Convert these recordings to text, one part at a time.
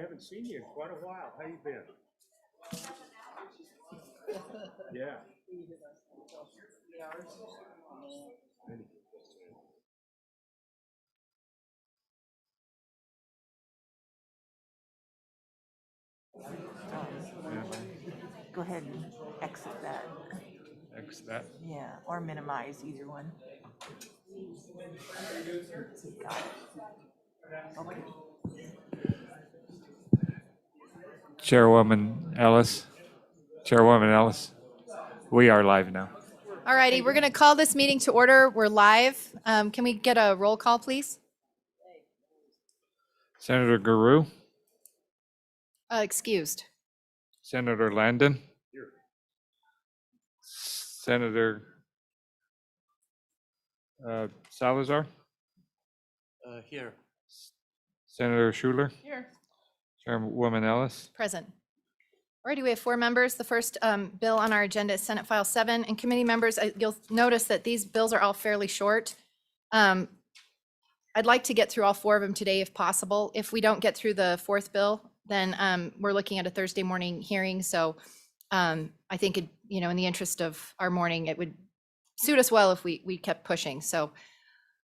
haven't seen you in quite a while. How you been? Yeah. Go ahead and exit that. X that. Yeah, or minimize, either one. Got it. Okay. Chairwoman Ellis. Chairwoman Ellis. We are live now. All righty, we're going to call this meeting to order. We're live. Can we get a roll call, please? Senator Guru. Excused. Senator Landon. Here. Senator Salazar. Here. Senator Schuler. Here. Chairwoman Ellis. Present. All righty, we have 4 members. The first bill on our agenda is Senate File 7. And committee members, you'll notice that these bills are all fairly short. I'd like to get through all 4 of them today if possible. If we don't get through the 4th bill, then we're looking at a Thursday morning hearing. So I think, in the interest of our morning, it would suit us well if we kept pushing. So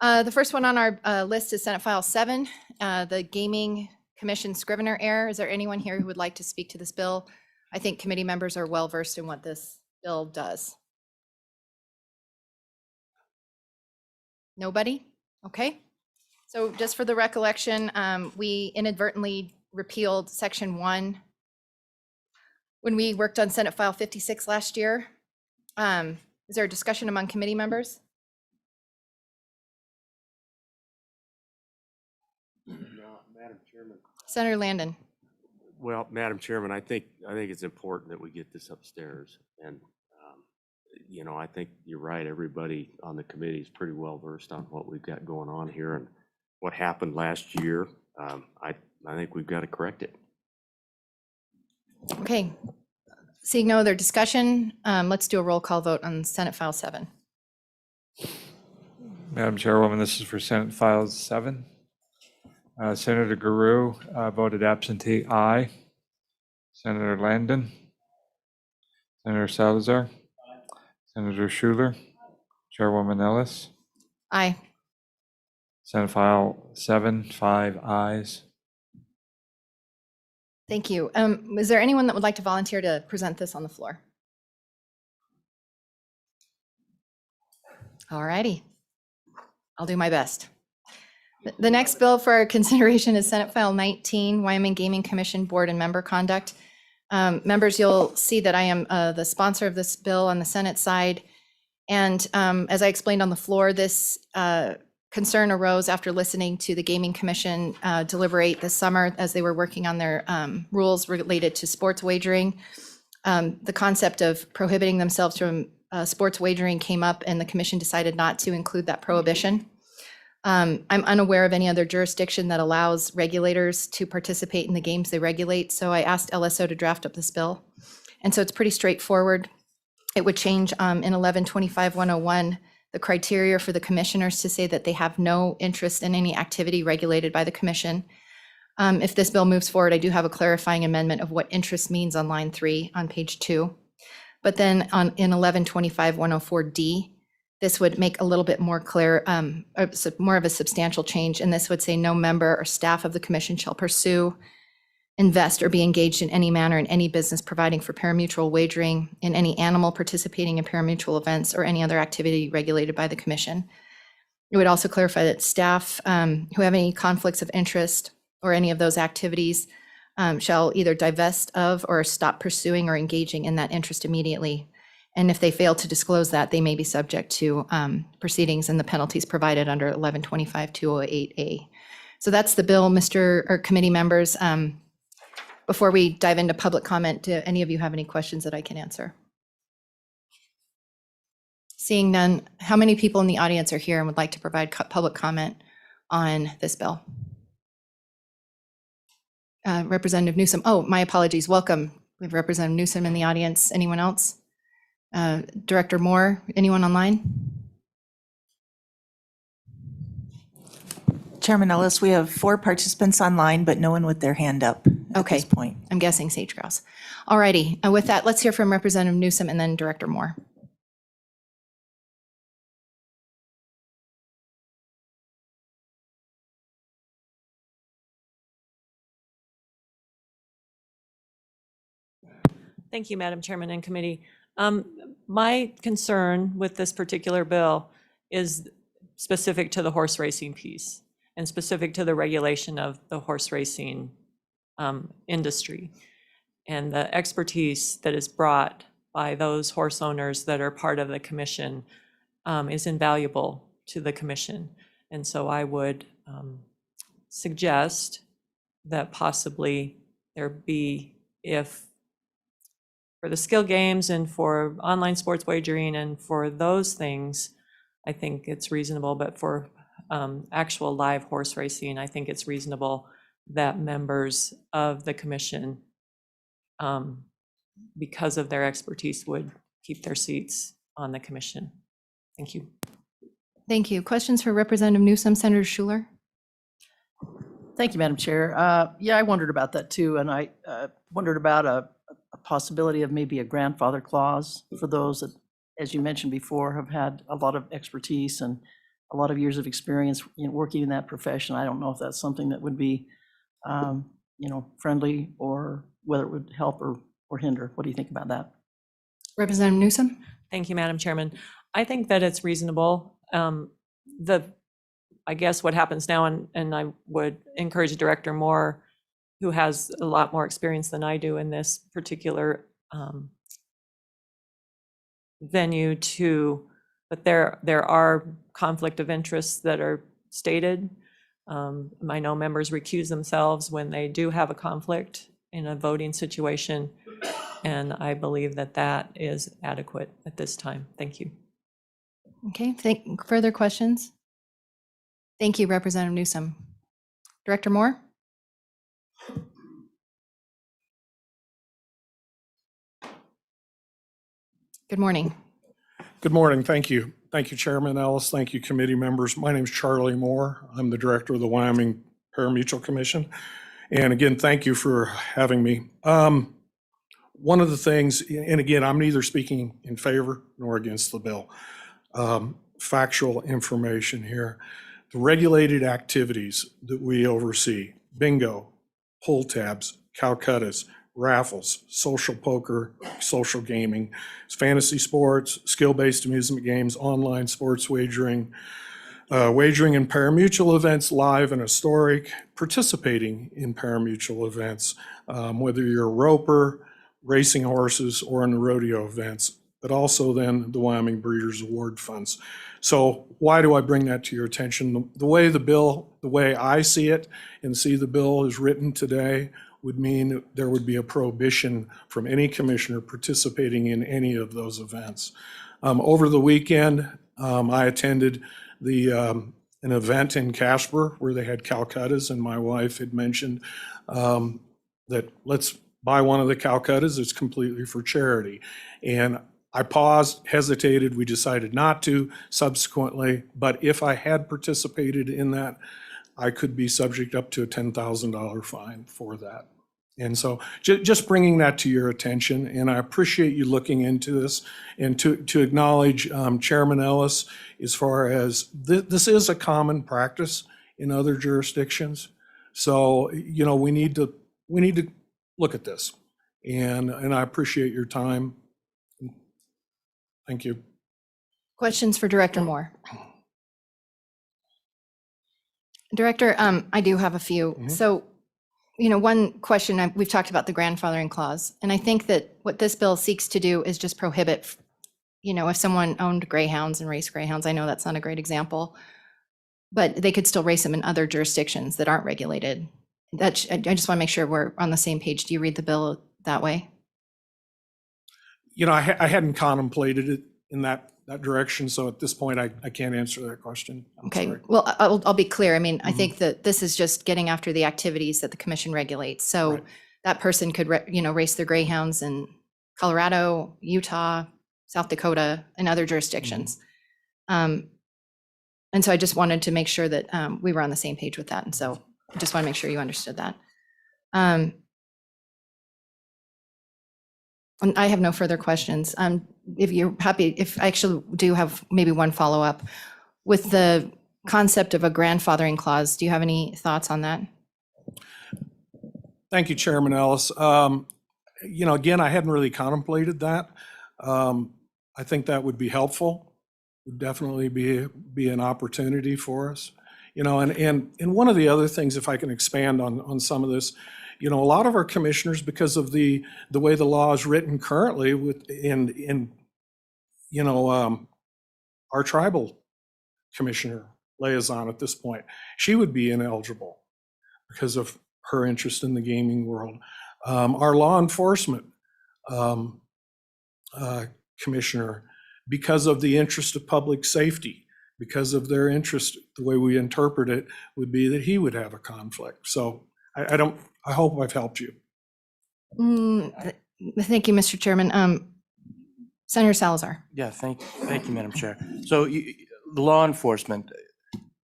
the first one on our list is Senate File 7, the Gaming Commission Scrivener error. Is there anyone here who would like to speak to this bill? I think committee members are well versed in what this bill does. Nobody? Okay. So just for the recollection, we inadvertently repealed Section 1 when we worked on Senate File 56 last year. Is there a discussion among committee members? No, Madam Chairman. Senator Landon. Well, Madam Chairman, I think it's important that we get this upstairs. And, I think you're right. Everybody on the committee is pretty well versed on what we've got going on here and what happened last year. I think we've got to correct it. Okay. Seeing no other discussion, let's do a roll call vote on Senate File 7. Madam Chairwoman, this is for Senate File 7. Senator Guru voted absentee, aye. Senator Landon. Senator Salazar. Senator Schuler. Chairwoman Ellis. Aye. Senate File 7, 5 ayes. Thank you. Is there anyone that would like to volunteer to present this on the floor? All righty. I'll do my best. The next bill for our consideration is Senate File 19, Wyoming Gaming Commission Board and Member Conduct. Members, you'll see that I am the sponsor of this bill on the Senate side. And as I explained on the floor, this concern arose after listening to the Gaming Commission deliberate this summer as they were working on their rules related to sports wagering. The concept of prohibiting themselves from sports wagering came up, and the commission decided not to include that prohibition. I'm unaware of any other jurisdiction that allows regulators to participate in the games they regulate, so I asked LSO to draft up this bill. And so it's pretty straightforward. It would change in 1125-101 the criteria for the commissioners to say that they have no interest in any activity regulated by the commission. If this bill moves forward, I do have a clarifying amendment of what interest means on line 3 on page 2. But then in 1125-104D, this would make a little bit more clear, more of a substantial change. And this would say no member or staff of the commission shall pursue, invest, or be engaged in any manner in any business providing for parimutuel wagering, in any animal participating in parimutuel events, or any other activity regulated by the commission. It would also clarify that staff who have any conflicts of interest or any of those activities shall either divest of or stop pursuing or engaging in that interest immediately. And if they fail to disclose that, they may be subject to proceedings and the penalties provided under 1125-208A. So that's the bill, committee members. Before we dive into public comment, do any of you have any questions that I can answer? Seeing none, how many people in the audience are here and would like to provide public comment on this bill? Representative Newsom. Oh, my apologies. Welcome. We have Representative Newsom in the audience. Anyone else? Director Moore, anyone online? Chairman Ellis, we have 4 participants online, but no one with their hand up at Okay. this point. I'm guessing sage grouse. All righty. With that, let's hear from Representative Newsom and then Director Moore. Thank you, Madam Chairman and committee. My concern with this particular bill is specific to the horse racing piece and specific to the regulation of the horse racing industry. And the expertise that is brought by those horse owners that are part of the commission is invaluable to the commission. And so I would suggest that possibly there be, if for the skill games and for online sports wagering and for those things, I think it's reasonable, but for actual live horse racing, I think it's reasonable that members of the commission, because of their expertise, would keep their seats on the commission. Thank you. Thank you. Questions for Representative Newsom, Senator Schuler? Thank you, Madam Chair. Yeah, I wondered about that too, and I wondered about a possibility of maybe a grandfather clause for those that, as you mentioned before, have had a lot of expertise and a lot of years of experience in working in that profession. I don't know if that's something that would be, friendly, or whether it would help or hinder. What do you think about that? Representative Newsom? Thank you, Madam Chairman. I think that it's reasonable. I guess what happens now, and I would encourage Director Moore, who has a lot more experience than I do in this particular venue, but there are conflict of interests that are stated. I know members recuse themselves when they do have a conflict in a voting situation, and I believe that that is adequate at this time. Thank you. Okay, further questions? Thank you, Representative Newsom. Director Moore? Good morning. Good morning. Thank you. Thank you, Chairman Ellis. Thank you, committee members. My name is Charlie Moore. I'm the director of the Wyoming Paramutual Commission. And again, thank you for having me. One of the things, and again, I'm neither speaking in favor nor against the bill. Factual information here. The regulated activities that we oversee: bingo, pull tabs, Calcuttas, raffles, social poker, social gaming, fantasy sports, skill-based amusement games, online sports wagering, wagering in parimutuel events, live and historic, participating in parimutuel events, whether you're a roper, racing horses, or in the rodeo events, but also then the Wyoming Breeders' Award Funds. So why do I bring that to your attention? The way I see it and see the bill is written today would mean there would be a prohibition from any commissioner participating in any of those events. Over the weekend, I attended an event in Casper where they had Calcuttas, and my wife had mentioned that let's buy one of the Calcuttas. It's completely for charity. And I paused, hesitated. We decided not to subsequently, but if I had participated in that, I could be subject up to a $10,000 fine for that. And so just bringing that to your attention, and I appreciate you looking into this, and to acknowledge Chairman Ellis, as far as this is a common practice in other jurisdictions. So, we need to look at this, and I appreciate your time. Thank you. Questions for Director Moore? Director, I do have a few. So, one question, we've talked about the grandfathering clause, and I think that what this bill seeks to do is just prohibit, if someone owned greyhounds and raced greyhounds, I know that's not a great example, but they could still race them in other jurisdictions that aren't regulated. I just want to make sure we're on the same page. Do you read the bill that way? I hadn't contemplated it in that direction, so at this point, I can't answer that question. I'm Okay, sorry. well, I'll be clear. I mean, I think that this is just getting after the activities that the commission regulates. So Right. that person could, race their greyhounds in Colorado, Utah, South Dakota, and other jurisdictions. And so I just wanted to make sure that we were on the same page with that. And so I just want to make sure you understood that. I have no further questions. If you're happy, if I actually do have maybe one follow-up. With the concept of a grandfathering clause, do you have any thoughts on that? Thank you, Chairman Ellis. Again, I hadn't really contemplated that. I think that would be helpful, would definitely be an opportunity for us. And one of the other things, if I can expand on some of this, a lot of our commissioners, because of the way the law is written currently our tribal commissioner liaison at this point, she would be ineligible because of her interest in the gaming world. Our law enforcement commissioner, because of the interest of public safety, because of their interest, the way we interpret it would be that he would have a conflict. So I hope I've helped you. Thank you, Mr. Chairman. Senator Salazar. Yeah, thank you, Madam Chair. So the law enforcement,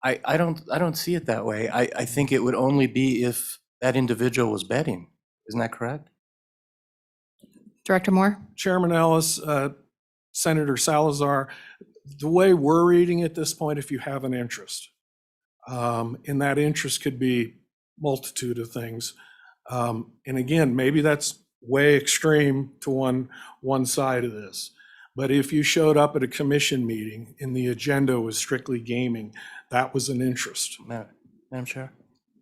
I don't see it that way. I think it would only be if that individual was betting. Isn't that correct? Director Moore? Chairman Ellis, Senator Salazar, the way we're reading at this point, if you have an interest, and that interest could be multitude of things. And again, maybe that's way extreme to one side of this. But if you showed up at a commission meeting and the agenda was strictly gaming, that was an interest. Madam Chair?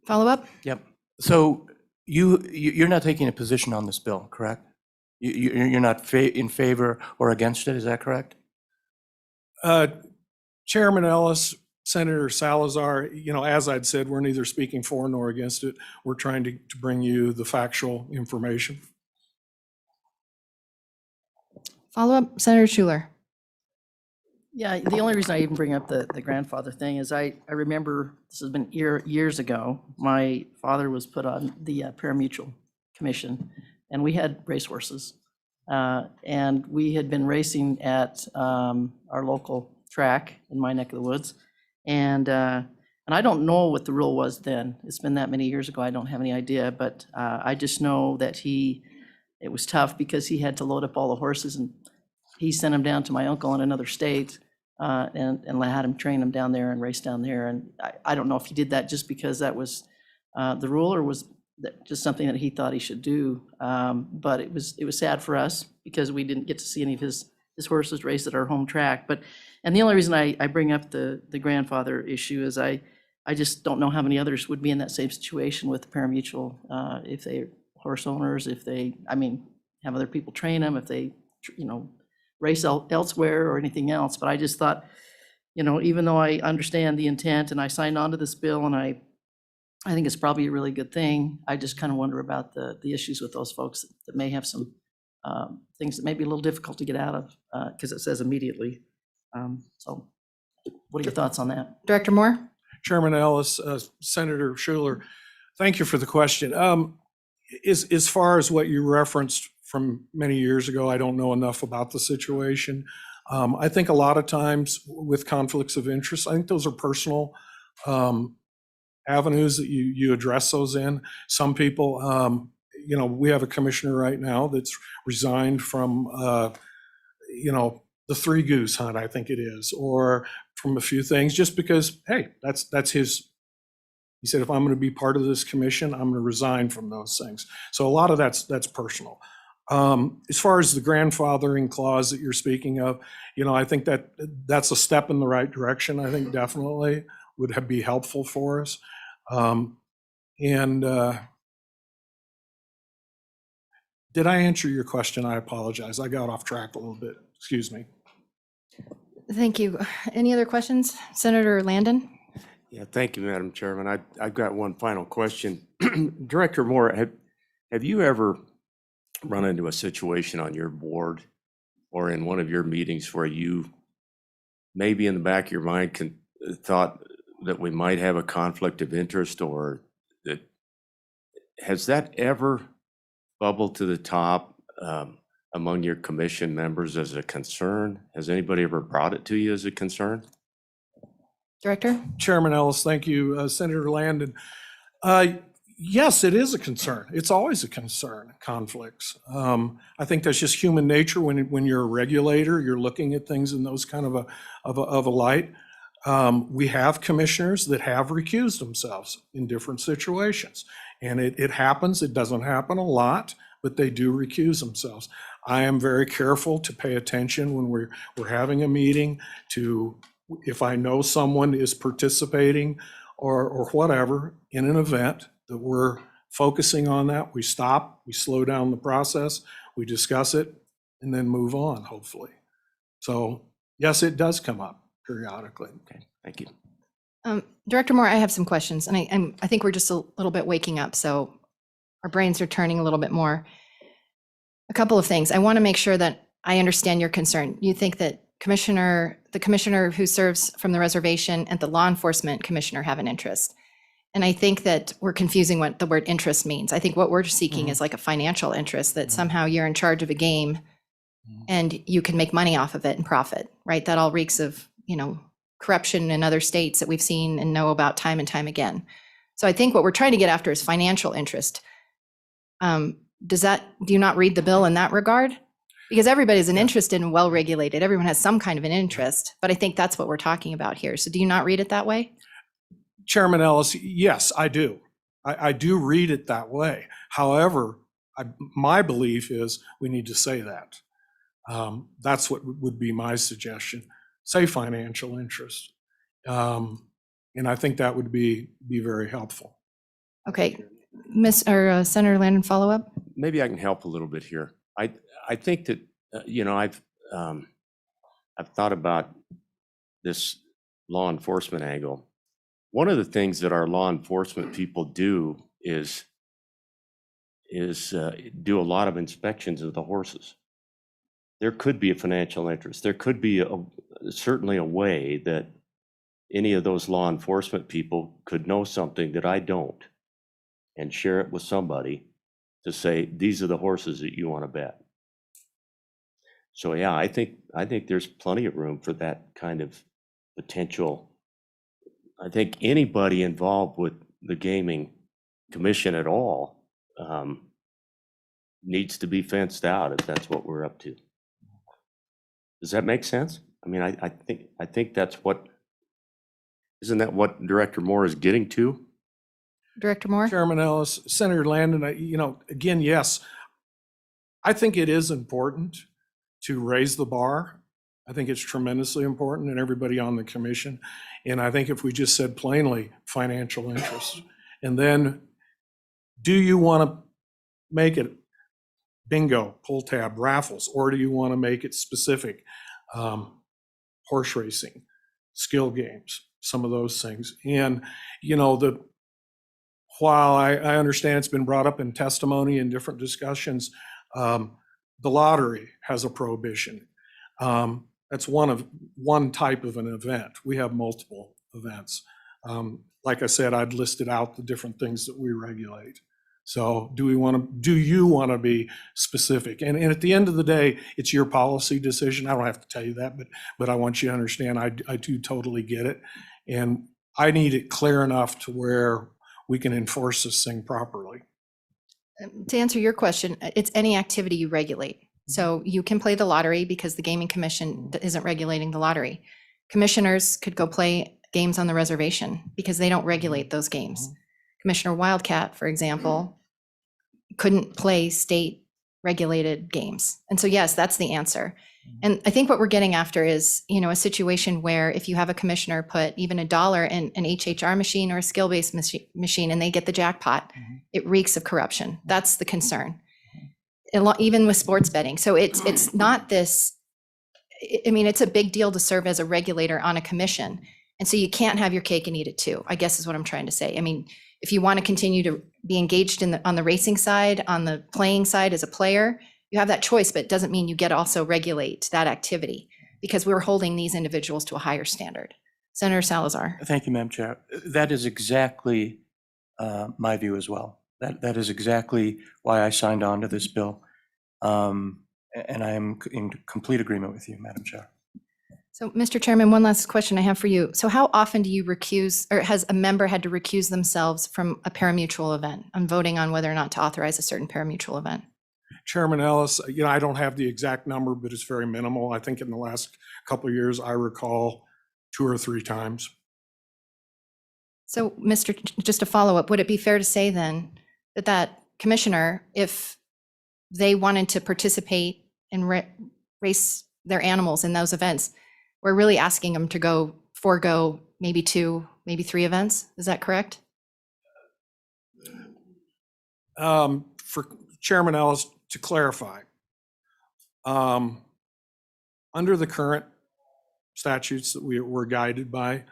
Follow-up? Yep. So you're not taking a position on this bill, correct? You're not in favor or against it, is that correct? Chairman Ellis, Senator Salazar, as I'd said, we're neither speaking for nor against it. We're trying to bring you the factual information. Follow-up, Senator Schuler. Yeah, the only reason I even bring up the grandfather thing is I remember, this has been years ago, my father was put on the Paramutual Commission, and we had racehorses. And we had been racing at our local track in my neck of the woods. And I don't know what the rule was then. It's been that many years ago, I don't have any idea, but I just know that it was tough because he had to load up all the horses, and he sent them down to my uncle in another state and had him train them down there and race down there. And I don't know if he did that just because that was the rule, or was that just something that he thought he should do. But it was sad for us because we didn't get to see any of his horses race at our home track. And the only reason I bring up the grandfather issue is I just don't know how many others would be in that same situation with the Paramutual, if they horse owners, if they, have other people train them, if they, race elsewhere or anything else. But I just thought, even though I understand the intent and I signed on to this bill and I think it's probably a really good thing, I just kind of wonder about the issues with those folks that may have some things that may be a little difficult to get out of because it says immediately. So what are your thoughts on that? Director Moore? Chairman Ellis, Senator Schuler, thank you for the question. As far as what you referenced from many years ago, I don't know enough about the situation. I think a lot of times with conflicts of interest, I think those are personal avenues that you address those in. Some people, we have a commissioner right now that's resigned from, the Three Goose Hunt, I think it is, or from a few things, just because, hey, that's his. He said, if I'm going to be part of this commission, I'm going to resign from those things. So a lot of that's personal. As far as the grandfathering clause that you're speaking of, I think that's a step in the right direction. I think definitely would be helpful for us. Did I answer your question? I apologize. I got off track a little bit. Excuse me. Thank you. Any other questions? Senator Landon? Yeah, thank you, Madam Chairman. I've got one final question. Director Moore, have you ever run into a situation on your board or in one of your meetings where you maybe in the back of your mind thought that we might have a conflict of interest, or that has that ever bubbled to the top among your commission members as a concern? Has anybody ever brought it to you as a concern? Director? Chairman Ellis, thank you. Senator Landon, Yes, it is a concern. It's always a concern, conflicts. I think that's just human nature. When you're a regulator, you're looking at things in those kind of a light. We have commissioners that have recused themselves in different situations. And it happens. It doesn't happen a lot, but they do recuse themselves. I am very careful to pay attention when we're having a meeting to, if I know someone is participating or whatever in an event, that we're focusing on that. We stop, we slow down the process, we discuss it, and then move on, hopefully. So yes, it does come up periodically. Okay, thank you. Director Moore, I have some questions, and I think we're just a little bit waking up, so our brains are turning a little bit more. A couple of things. I want to make sure that I understand your concern. You think that the commissioner who serves from the reservation and the law enforcement commissioner have an interest. And I think that we're confusing what the word interest means. I think what we're seeking is like a financial interest, that somehow you're in charge of a game and you can make money off of it and profit, right? That all reeks of, corruption in other states that we've seen and know about time and time again. So I think what we're trying to get after is financial interest. Do you not read the bill in that regard? Because everybody's an interest in well-regulated. Everyone has some kind of an interest, but I think that's what we're talking about here. So do you not read it that way? Chairman Ellis, yes, I do. I do read it that way. However, my belief is we need to say that. That's what would be my suggestion. Say financial interest. And I think that would be very helpful. Okay, Senator Landon, follow up? Maybe I can help a little bit here. I think that, I've thought about this law enforcement angle. One of the things that our law enforcement people do is do a lot of inspections of the horses. There could be a financial interest. There could be certainly a way that any of those law enforcement people could know something that I don't and share it with somebody to say, these are the horses that you want to bet. So yeah, I think there's plenty of room for that kind of potential. I think anybody involved with the gaming commission at all needs to be fenced out if that's what we're up to. Does that make sense? I mean, I think that's isn't that what Director Moore is getting to? Director Moore? Chairman Ellis, Senator Landon, again, yes, I think it is important to raise the bar. I think it's tremendously important, and everybody on the commission. And I think if we just said plainly, financial interest, and then do you want to make it bingo, pull tab, raffles, or do you want to make it specific? Horse racing, skill games, some of those things. And, while I understand it's been brought up in testimony and different discussions, the lottery has a prohibition. That's one type of an event. We have multiple events. Like I said, I'd listed out the different things that we regulate. So do you want to be specific? And at the end of the day, it's your policy decision. I don't have to tell you that, but I want you to understand I do totally get it. And I need it clear enough to where we can enforce this thing properly. To answer your question, it's any activity you regulate. So you can play the lottery because the Gaming Commission isn't regulating the lottery. Commissioners could go play games on the reservation because they don't regulate those games. Commissioner Wildcat, for example, couldn't play state regulated games. And so, yes, that's the answer. And I think what we're getting after is, a situation where if you have a commissioner put even $1 in an HHR machine or a skill-based machine and they get the jackpot, it reeks of corruption. That's the concern. Even with sports betting. So it's not this, it's a big deal to serve as a regulator on a commission. And so you can't have your cake and eat it too, I guess is what I'm trying to say. If you want to continue to be engaged on the racing side, on the playing side as a player, you have that choice, but it doesn't mean you get to also regulate that activity because we're holding these individuals to a higher standard. Senator Salazar. Thank you, Madam Chair. That is exactly my view as well. That is exactly why I signed on to this bill. And I am in complete agreement with you, Madam Chair. So, Mr. Chairman, one last question I have for you. So how often do you recuse, or has a member had to recuse themselves from a parimutuel event on voting on whether or not to authorize a certain parimutuel event? Chairman Ellis, I don't have the exact number, but it's very minimal. I think in the last couple of years, I recall 2 or 3 times. So, just a follow-up, would it be fair to say then that that commissioner, if they wanted to participate and race their animals in those events, we're really asking them to forego maybe 2, maybe 3 events? Is that correct? For Chairman Ellis, to clarify, under the current statutes that we're guided by,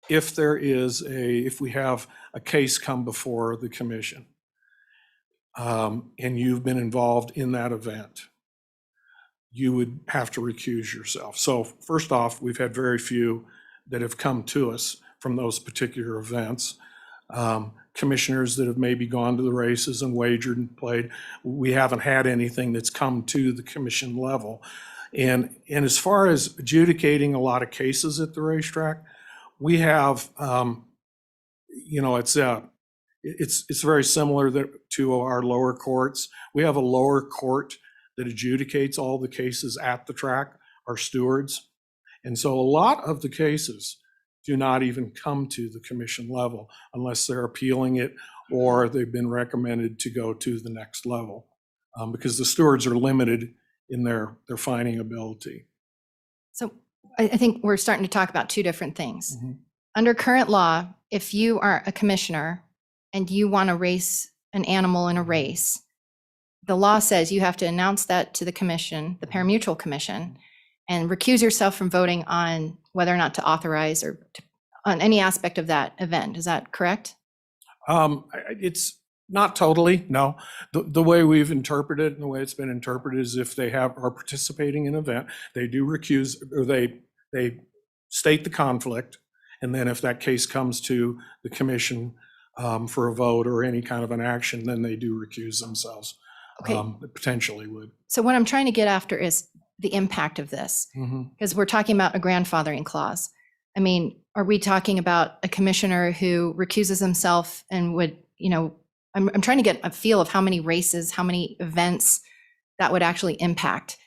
if we have a case come before the commission, and you've been involved in that event, you would have to recuse yourself. So first off, we've had very few that have come to us from those particular events. Commissioners that have maybe gone to the races and wagered and played, we haven't had anything that's come to the commission level. And as far as adjudicating a lot of cases at the racetrack, we have, it's very similar to our lower courts. We have a lower court that adjudicates all the cases at the track, our stewards. And so a lot of the cases do not even come to the commission level unless they're appealing it or they've been recommended to go to the next level, because the stewards are limited in their finding ability. So I think we're starting to talk about 2 different things. Mhm. Under current law, if you are a commissioner and you want to race an animal in a race, the law says you have to announce that to the commission, the Paramutual Commission, and recuse yourself from voting on whether or not to authorize on any aspect of that event. Is that correct? It's not totally, no. The way we've interpreted it and the way it's been interpreted is if they are participating in an event, they do recuse, or they state the conflict. And then if that case comes to the commission for a vote or any kind of an action, then they do recuse themselves. Okay. Potentially would. So what I'm trying to get after is the impact of this, Mhm. because we're talking about a grandfathering clause. I mean, are we talking about a commissioner who recuses himself and would, I'm trying to get a feel of how many races, how many events that would actually impact,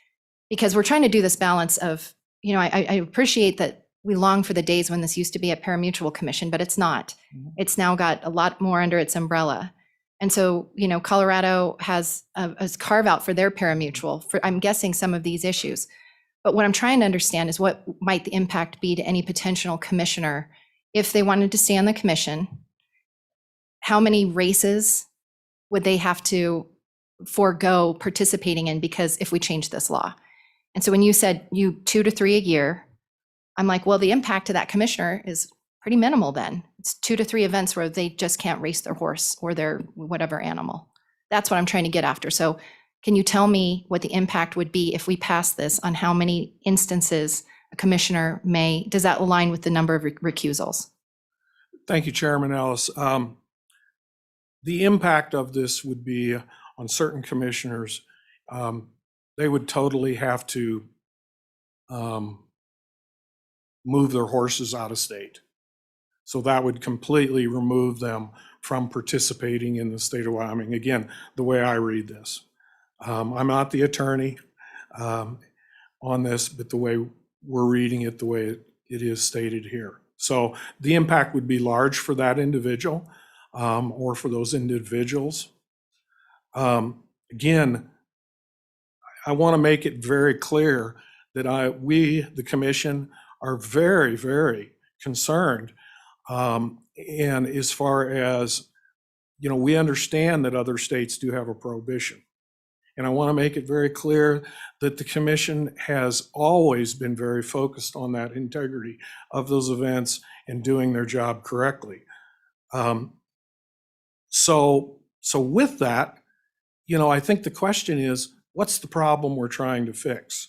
because we're trying to do this balance of, I appreciate that we long for the days when this used to be a Paramutual Commission, but it's not. Mhm. It's now got a lot more under its umbrella. And so, Colorado has a carve out for their Paramutual for, I'm guessing, some of these issues. But what I'm trying to understand is what might the impact be to any potential commissioner if they wanted to stay on the commission. How many races would they have to forego participating in because if we change this law? And so when you said 2 to 3 a year, I'm like, well, the impact to that commissioner is pretty minimal then. It's 2 to 3 events where they just can't race their horse or their whatever animal. That's what I'm trying to get after. So can you tell me what the impact would be if we pass this on how many instances a commissioner may, does that align with the number of recusals? Thank you, Chairman Ellis. The impact of this would be on certain commissioners. They would totally have to move their horses out of state. So that would completely remove them from participating in the state of Wyoming. Again, the way I read this. I'm not the attorney on this, but the way we're reading it, the way it is stated here. So the impact would be large for that individual or for those individuals. Again, I want to make it very clear that we, the commission, are very, very concerned. And as far as, we understand that other states do have a prohibition. And I want to make it very clear that the commission has always been very focused on that integrity of those events and doing their job correctly. So with that, I think the question is, what's the problem we're trying to fix?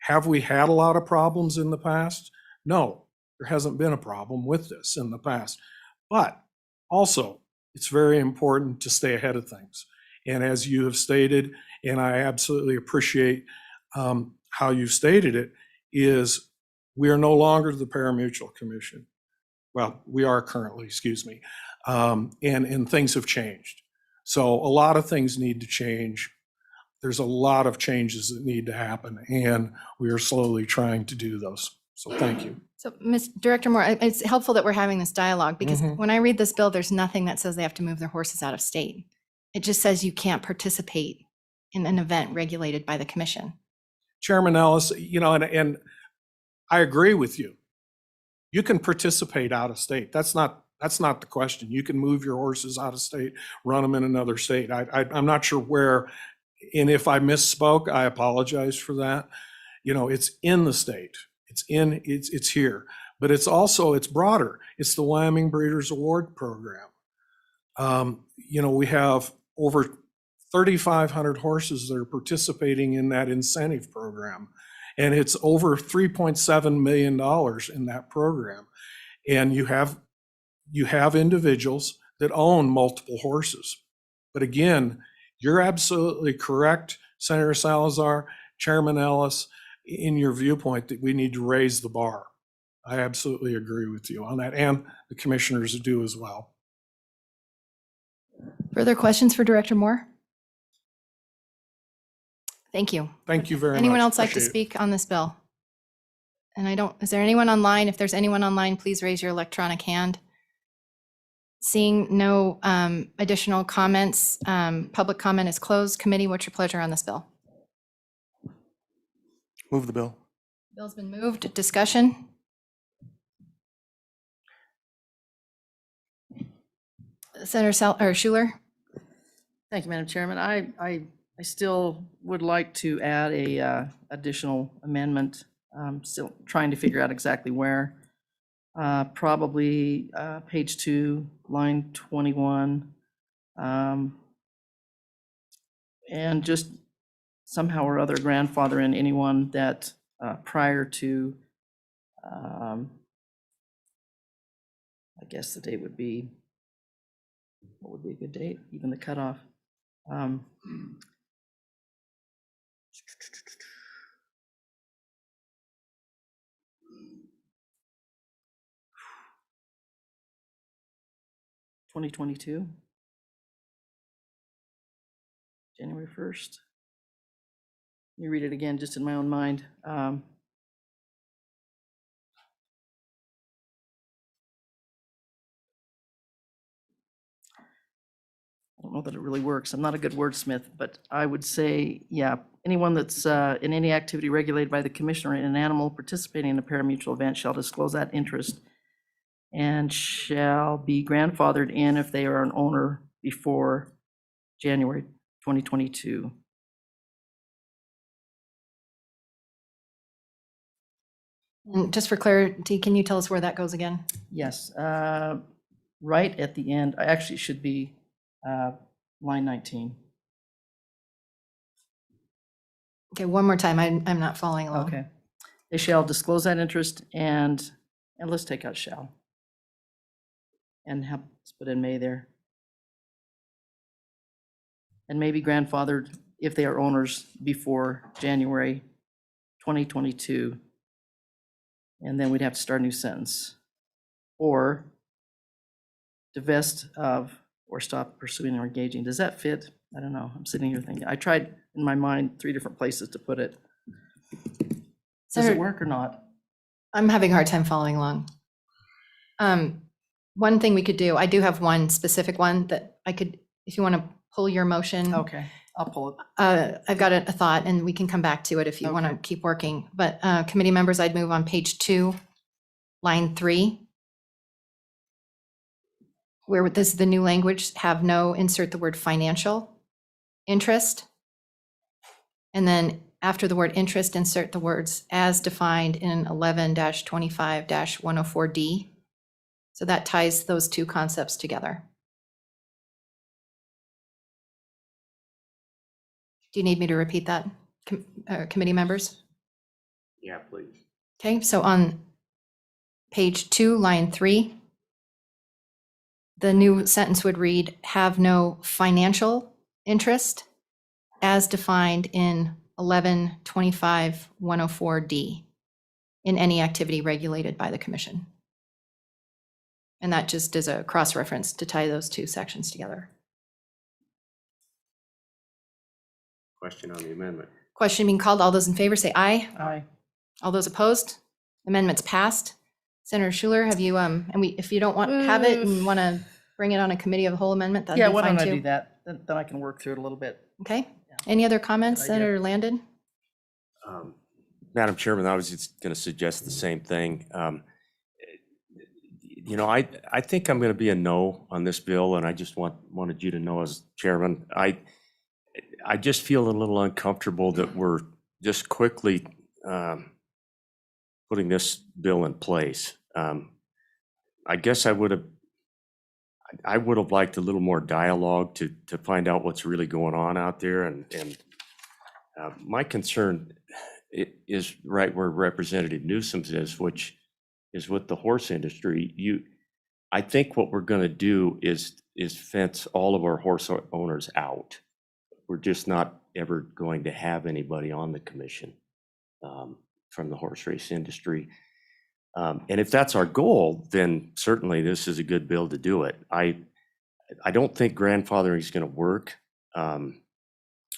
Have we had a lot of problems in the past? No, there hasn't been a problem with this in the past. But also, it's very important to stay ahead of things. And as you have stated, and I absolutely appreciate how you stated it, is we are no longer the Paramutual Commission. Well, we are currently, excuse me. And things have changed. So a lot of things need to change. There's a lot of changes that need to happen, and we are slowly trying to do those. So thank you. So, Ms. Director Moore, it's helpful that we're having this dialogue because when I read this bill, there's nothing that says they have to move their horses out of state. It just says you can't participate in an event regulated by the commission. Chairman Ellis, and I agree with you. You can participate out of state. That's not the question. You can move your horses out of state, run them in another state. I'm not sure where, and if I misspoke, I apologize for that. It's in the state. It's here, but it's broader. It's the Wyoming Breeders' Award Program. We have over 3,500 horses that are participating in that incentive program. And it's over $3.7 million in that program. And you have individuals that own multiple horses. But again, you're absolutely correct, Senator Salazar, Chairman Ellis, in your viewpoint that we need to raise the bar. I absolutely agree with you on that, and the commissioners do as well. Further questions for Director Moore? Thank you. Thank you very much. Anyone else like to Appreciate it. speak on this bill? And is there anyone online? If there's anyone online, please raise your electronic hand. Seeing no additional comments, public comment is closed. Committee, what's your pleasure on this bill? Move the bill. Bill's been moved. Discussion? Senator Schuler? Thank you, Madam Chairman. I still would like to add a additional amendment. Still trying to figure out exactly where. Probably page 2, line 21. And just somehow or other grandfather in anyone that prior to, I guess the date would be, what would be a good date? Even the cutoff. 2022, January 1st. Let me read it again, just in my own mind. I don't know that it really works. I'm not a good wordsmith, but I would say, yeah, anyone that's in any activity regulated by the commissioner in an animal participating in a parimutuel event shall disclose that interest and shall be grandfathered in if they are an owner before January 2022. And just for clarity, can you tell us where that goes again? Yes, right at the end, I actually should be line 19. Okay, one more time. I'm not following along. Okay. They shall disclose that interest and let's take out shall. And let's put in may there. And may be grandfathered if they are owners before January 2022. And then we'd have to start a new sentence. Or divest of or stop pursuing or engaging. Does that fit? I don't know. I'm sitting here thinking. I tried in my mind 3 different places to put it. Does it work or not? I'm having a hard time following along. One thing we could do, I do have one specific one that I could, if you want to pull your motion. Okay, I'll pull it. I've got a thought and we can come back to it if you want to Okay. keep working. But committee members, I'd move on page 2, line 3. Where this is the new language, have no, insert the word financial interest. And then after the word interest, insert the words as defined in 11-25-104D. So that ties those two concepts together. Do you need me to repeat that, committee members? Yeah, please. Okay, so on page 2, line 3, the new sentence would read, have no financial interest as defined in 11-25-104D. in any activity regulated by the commission. And that just is a cross-reference to tie those two sections together. Question on the amendment. Question being called. All those in favor say aye. Aye. All those opposed? Amendment's passed. Senator Schuler, have you, if you don't have it and want to bring it on a committee of the whole amendment, that'd Yeah, be why fine don't I do too. that? Then I can work through it a little bit. Okay. Any other comments, Good idea. Senator Landon? Madam Chairman, I was just going to suggest the same thing. You know, I think I'm going to be a no on this bill, and I just wanted you to know as chairman, I just feel a little uncomfortable that we're just quickly putting this bill in place. I guess I would have liked a little more dialogue to find out what's really going on out there, and my concern is right where Representative Newsom's is, which is with the horse industry. I think what we're going to do is fence all of our horse owners out. We're just not ever going to have anybody on the commission from the horse race industry. And if that's our goal, then certainly this is a good bill to do it. I don't think grandfathering is going to work.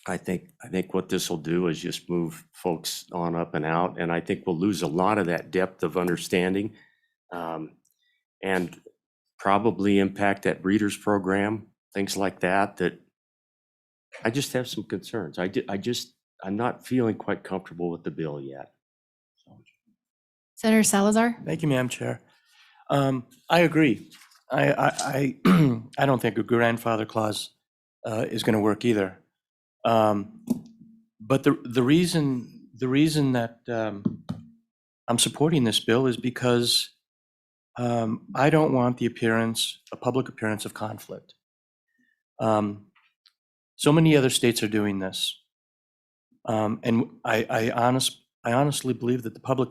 I think what this will do is just move folks on up and out, and I think we'll lose a lot of that depth of understanding, and probably impact that breeders program, things like that. That I just have some concerns. I'm not feeling quite comfortable with the bill yet. Senator Salazar? Thank you, Madam Chair. I agree. I don't think a grandfather clause is going to work either. But the reason that I'm supporting this bill is because I don't want a public appearance of conflict. So many other states are doing this, and I honestly believe that the public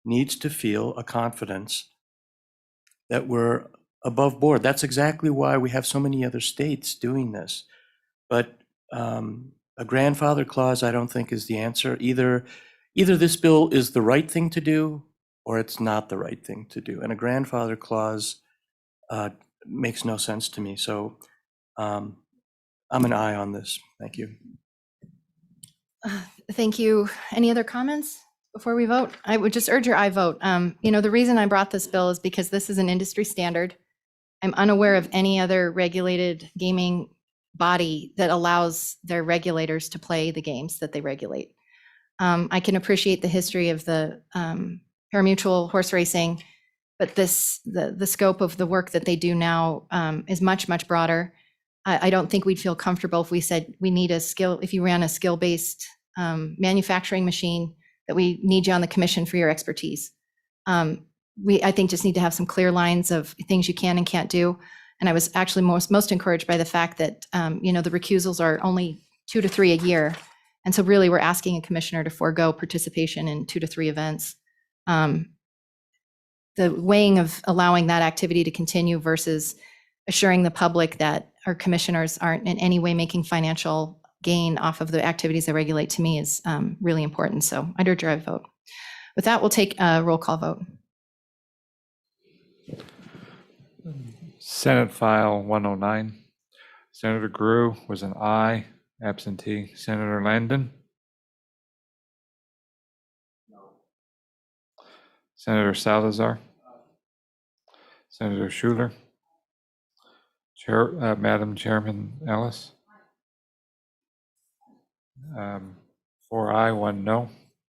needs to feel a confidence that we're above board. That's exactly why we have so many other states doing this. But a grandfather clause, I don't think, is the answer. Either this bill is the right thing to do, or it's not the right thing to do. And a grandfather clause makes no sense to me. So I'm an aye on this. Thank you. Thank you. Any other comments before we vote? I would just urge your aye vote. The reason I brought this bill is because this is an industry standard. I'm unaware of any other regulated gaming body that allows their regulators to play the games that they regulate. I can appreciate the history of the Paramutual horse racing, but the scope of the work that they do now is much, much broader. I don't think we'd feel comfortable if we said we need if you ran a skill-based manufacturing machine, that we need you on the commission for your expertise. I think just need to have some clear lines of things you can and can't do. And I was actually most encouraged by the fact that, the recusals are only 2 to 3 a year. And so really we're asking a commissioner to forego participation in 2 to 3 events. The weighing of allowing that activity to continue versus assuring the public that our commissioners aren't in any way making financial gain off of the activities they regulate, to me, is really important. So I'd urge your vote. With that, we'll take a roll call vote. Senate File 109. Senator Grew was an aye, absentee. Senator Landon? No. Senator Salazar? Senator Schuler? Madam Chairman Ellis? 4 aye, 1 no.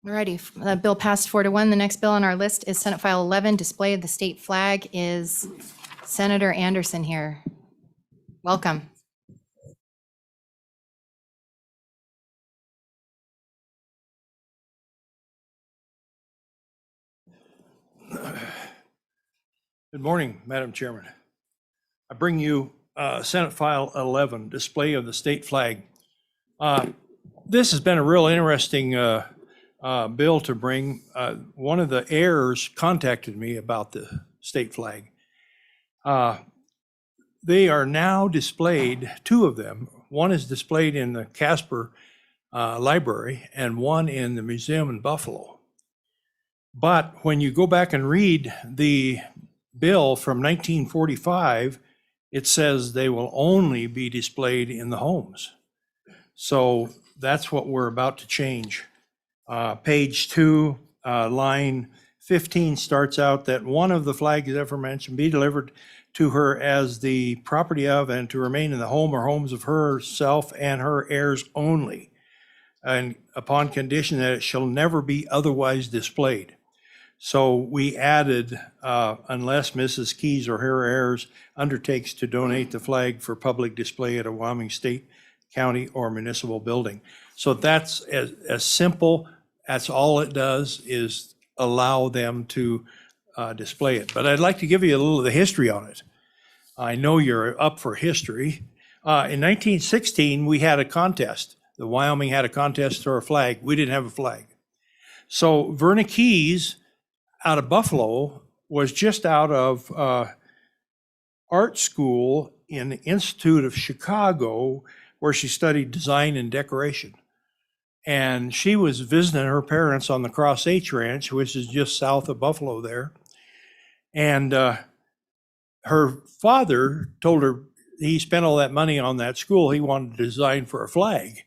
Alrighty, the bill passed 4 to 1. The next bill on our list is Senate File 11, display of the state flag. Is Senator Anderson here? Welcome. Good morning, Madam Chairman. I bring you Senate File 11, display of the state flag. This has been a real interesting bill to bring. One of the heirs contacted me about the state flag. They are now displayed, 2 of them. One is displayed in the Casper Library and one in the museum in Buffalo. But when you go back and read the bill from 1945, it says they will only be displayed in the homes. So that's what we're about to change. Page 2, line 15 starts out that one of the flags aforementioned be delivered to her as the property of and to remain in the home or homes of herself and her heirs only, and upon condition that it shall never be otherwise displayed. So we added, unless Mrs. Keys or her heirs undertakes to donate the flag for public display at a Wyoming state, county, or municipal building. So that's as simple, that's all it does is allow them to display it. But I'd like to give you a little of the history on it. I know you're up for history. In 1916, we had a contest. The Wyoming had a contest for a flag. We didn't have a flag. So Verna Keys out of Buffalo was just out of art school in the Institute of Chicago, where she studied design and decoration. And she was visiting her parents on the Cross H Ranch, which is just south of Buffalo there. And her father told her he spent all that money on that school. He wanted to design for a flag.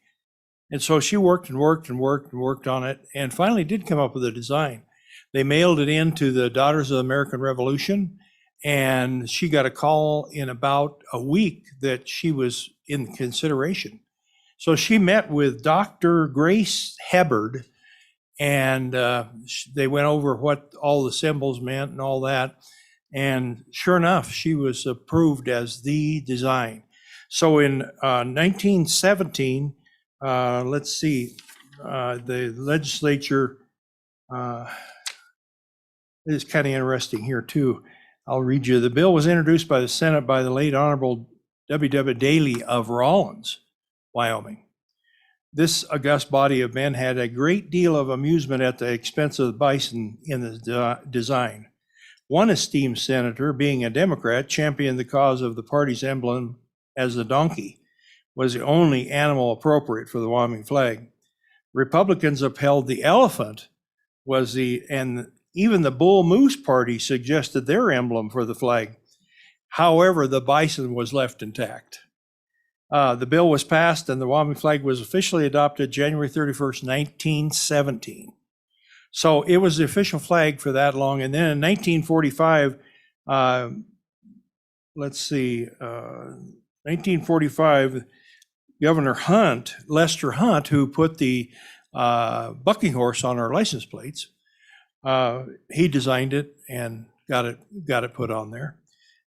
And so she worked and worked and worked and worked on it and finally did come up with a design. They mailed it in to the Daughters of the American Revolution, and she got a call in about a week that she was in consideration. So she met with Dr. Grace Hebbard, and they went over what all the symbols meant and all that. And sure enough, she was approved as the design. So in 1917, let's see, the legislature is kind of interesting here too. I'll read you. The bill was introduced by the Senate by the late Honorable W.W. Daley of Rawlins, Wyoming. This august body of men had a great deal of amusement at the expense of the bison in the design. One esteemed senator, being a Democrat, championed the cause of the party's emblem as the donkey was the only animal appropriate for the Wyoming flag. Republicans upheld the elephant and even the bull moose party suggested their emblem for the flag. However, the bison was left intact. The bill was passed and the Wyoming flag was officially adopted January 31st, 1917. So it was the official flag for that long. And then in 1945, 1945, Governor Hunt, Lester Hunt, who put the bucking horse on our license plates, he designed it and got it put on there.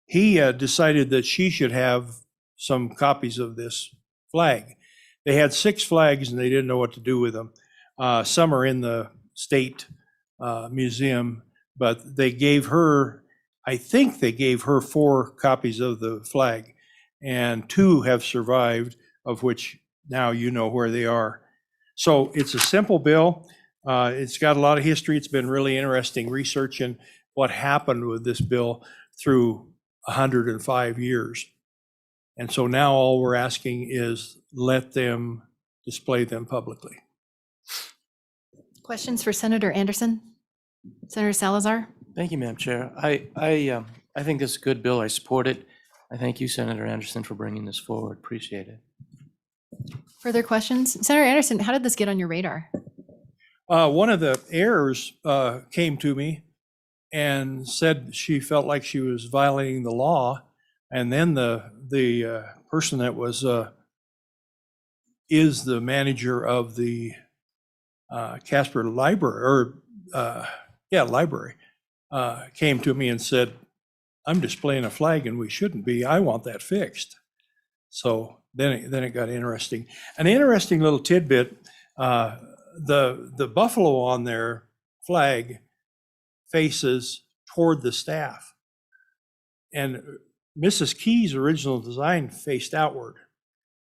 He decided that she should have some copies of this flag. They had 6 flags and they didn't know what to do with them. Some are in the state museum, but they gave her, I think they gave her 4 copies of the flag, and 2 have survived, of which now you know where they are. So it's a simple bill. It's got a lot of history. It's been really interesting researching what happened with this bill through 105 years. And so now all we're asking is let them display them publicly. Questions for Senator Anderson? Senator Salazar? Thank you, Madam Chair. I think this is a good bill. I support it. I thank you, Senator Anderson, for bringing this forward. Appreciate it. Further questions? Senator Anderson, how did this get on your radar? One of the heirs came to me and said she felt like she was violating the law. And then the person that was is the manager of the Casper Library, library, came to me and said, "I'm displaying a flag and we shouldn't be. I want that fixed." So then it got interesting. An interesting little tidbit: the buffalo on their flag faces toward the staff, and Mrs. Key's original design faced outward.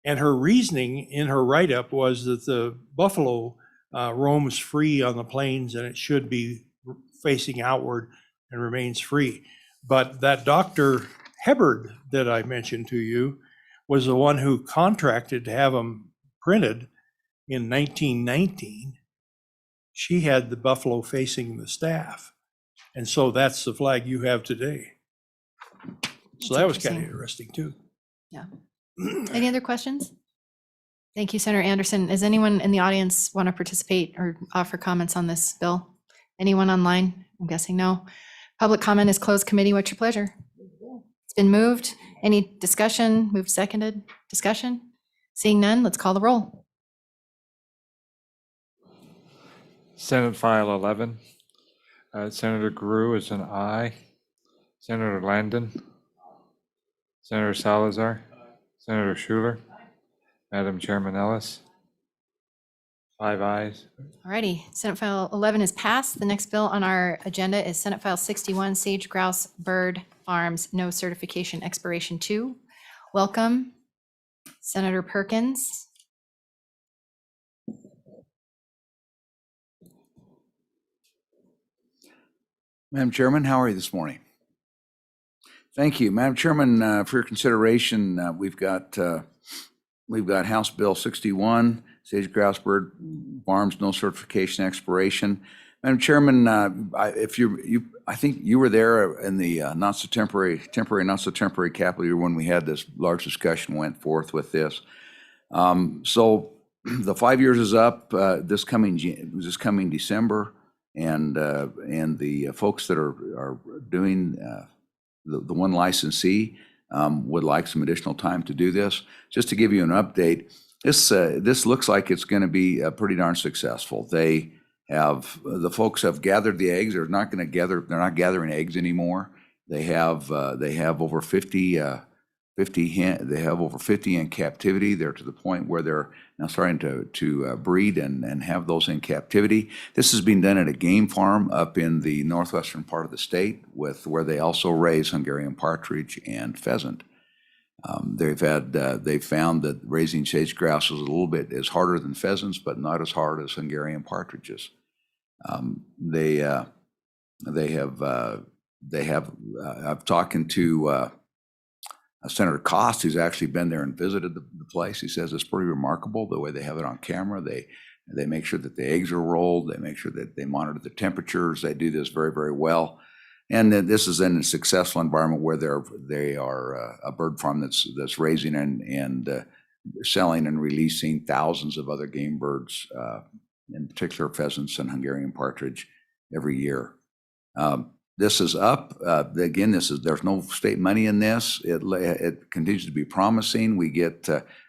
And her reasoning in her write-up was that the buffalo roams free on the plains and it should be facing outward and remains free. But that Dr. Hebbard that I mentioned to you was the one who contracted to have them printed in 1919. she had the buffalo facing the staff. And so that's the flag you have today. So That's that was kind of interesting. interesting too. Yeah. Any other questions? Thank you, Senator Anderson. Does anyone in the audience want to participate or offer comments on this bill? Anyone online? I'm guessing no. Public comment is closed. Committee, what's your pleasure? It's been moved. Any discussion? Moved, seconded? Discussion? Seeing none, let's call the roll. Senate File 11. Senator Grew is an aye. Senator Landon. Senator Salazar. Senator Schuler. Madam Chairman Ellis. 5 ayes. Alrighty, Senate File 11 is passed. The next bill on our agenda is Senate File 61, Sage Grouse Bird Farms, no certification expiration 2. Welcome, Senator Perkins. Madam Chairman, how are you this morning? Thank you. Madam Chairman, for your consideration, we've got House Bill 61, Sage Grouse Bird Farms, no certification expiration. Madam Chairman, I think you were there in the not so temporary not so temporary capital year when we had this large discussion went forth with this. So the 5 years is up this coming December. And the folks that are doing the one licensee would like some additional time to do this. Just to give you an update, this looks like it's going to be pretty darn successful. The folks have gathered the eggs. They're not gathering eggs anymore. They have over 50 they have over 50 in captivity. They're to the point where they're now starting to breed and have those in captivity. This is being done at a game farm up in the northwestern part of the state where they also raise Hungarian partridge and pheasant. They've found that raising sage grouse is a little bit is harder than pheasants, but not as hard as Hungarian partridges. I've talked to Senator Cost, who's actually been there and visited the place. He says it's pretty remarkable the way they have it on camera. They make sure that the eggs are rolled. They make sure that they monitor the temperatures. They do this very, very well. And this is in a successful environment where they are a bird farm that's raising and selling and releasing thousands of other game birds, in particular pheasants and Hungarian partridge, every year. This is up. Again, there's no state money in this. It continues to be promising. We get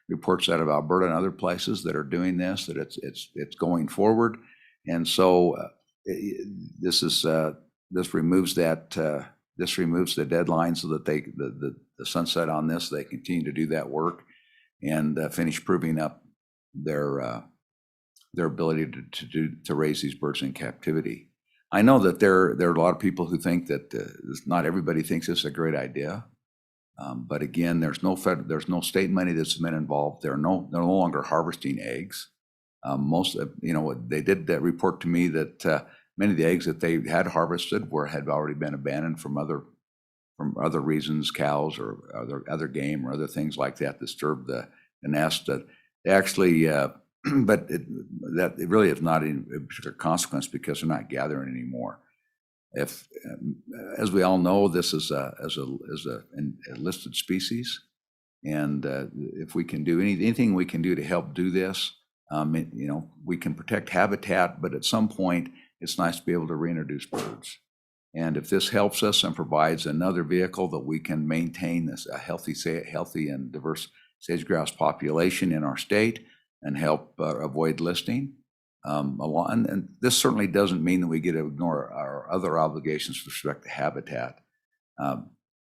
reports out of Alberta and other places that are doing this, that it's going forward. And so this removes the deadline so that the sunset on this, they continue to do that work and finish proving up their ability to raise these birds in captivity. I know that there are a lot of people who think that not everybody thinks this is a great idea, but again, there's no state money that's been involved. They're no longer harvesting eggs. They did that report to me that many of the eggs that they had harvested had already been abandoned from other reasons, cows or other game or other things like that disturbed the nest. That they actually. But it really is not in particular consequence because they're not gathering anymore. As we all know, this is a listed species, and if we can do anything we can do to help do this, we can protect habitat. But at some point, it's nice to be able to reintroduce birds. And if this helps us and provides another vehicle that we can maintain a healthy and diverse sage grouse population in our state, and help avoid listing. And this certainly doesn't mean that we get to ignore our other obligations with respect to habitat,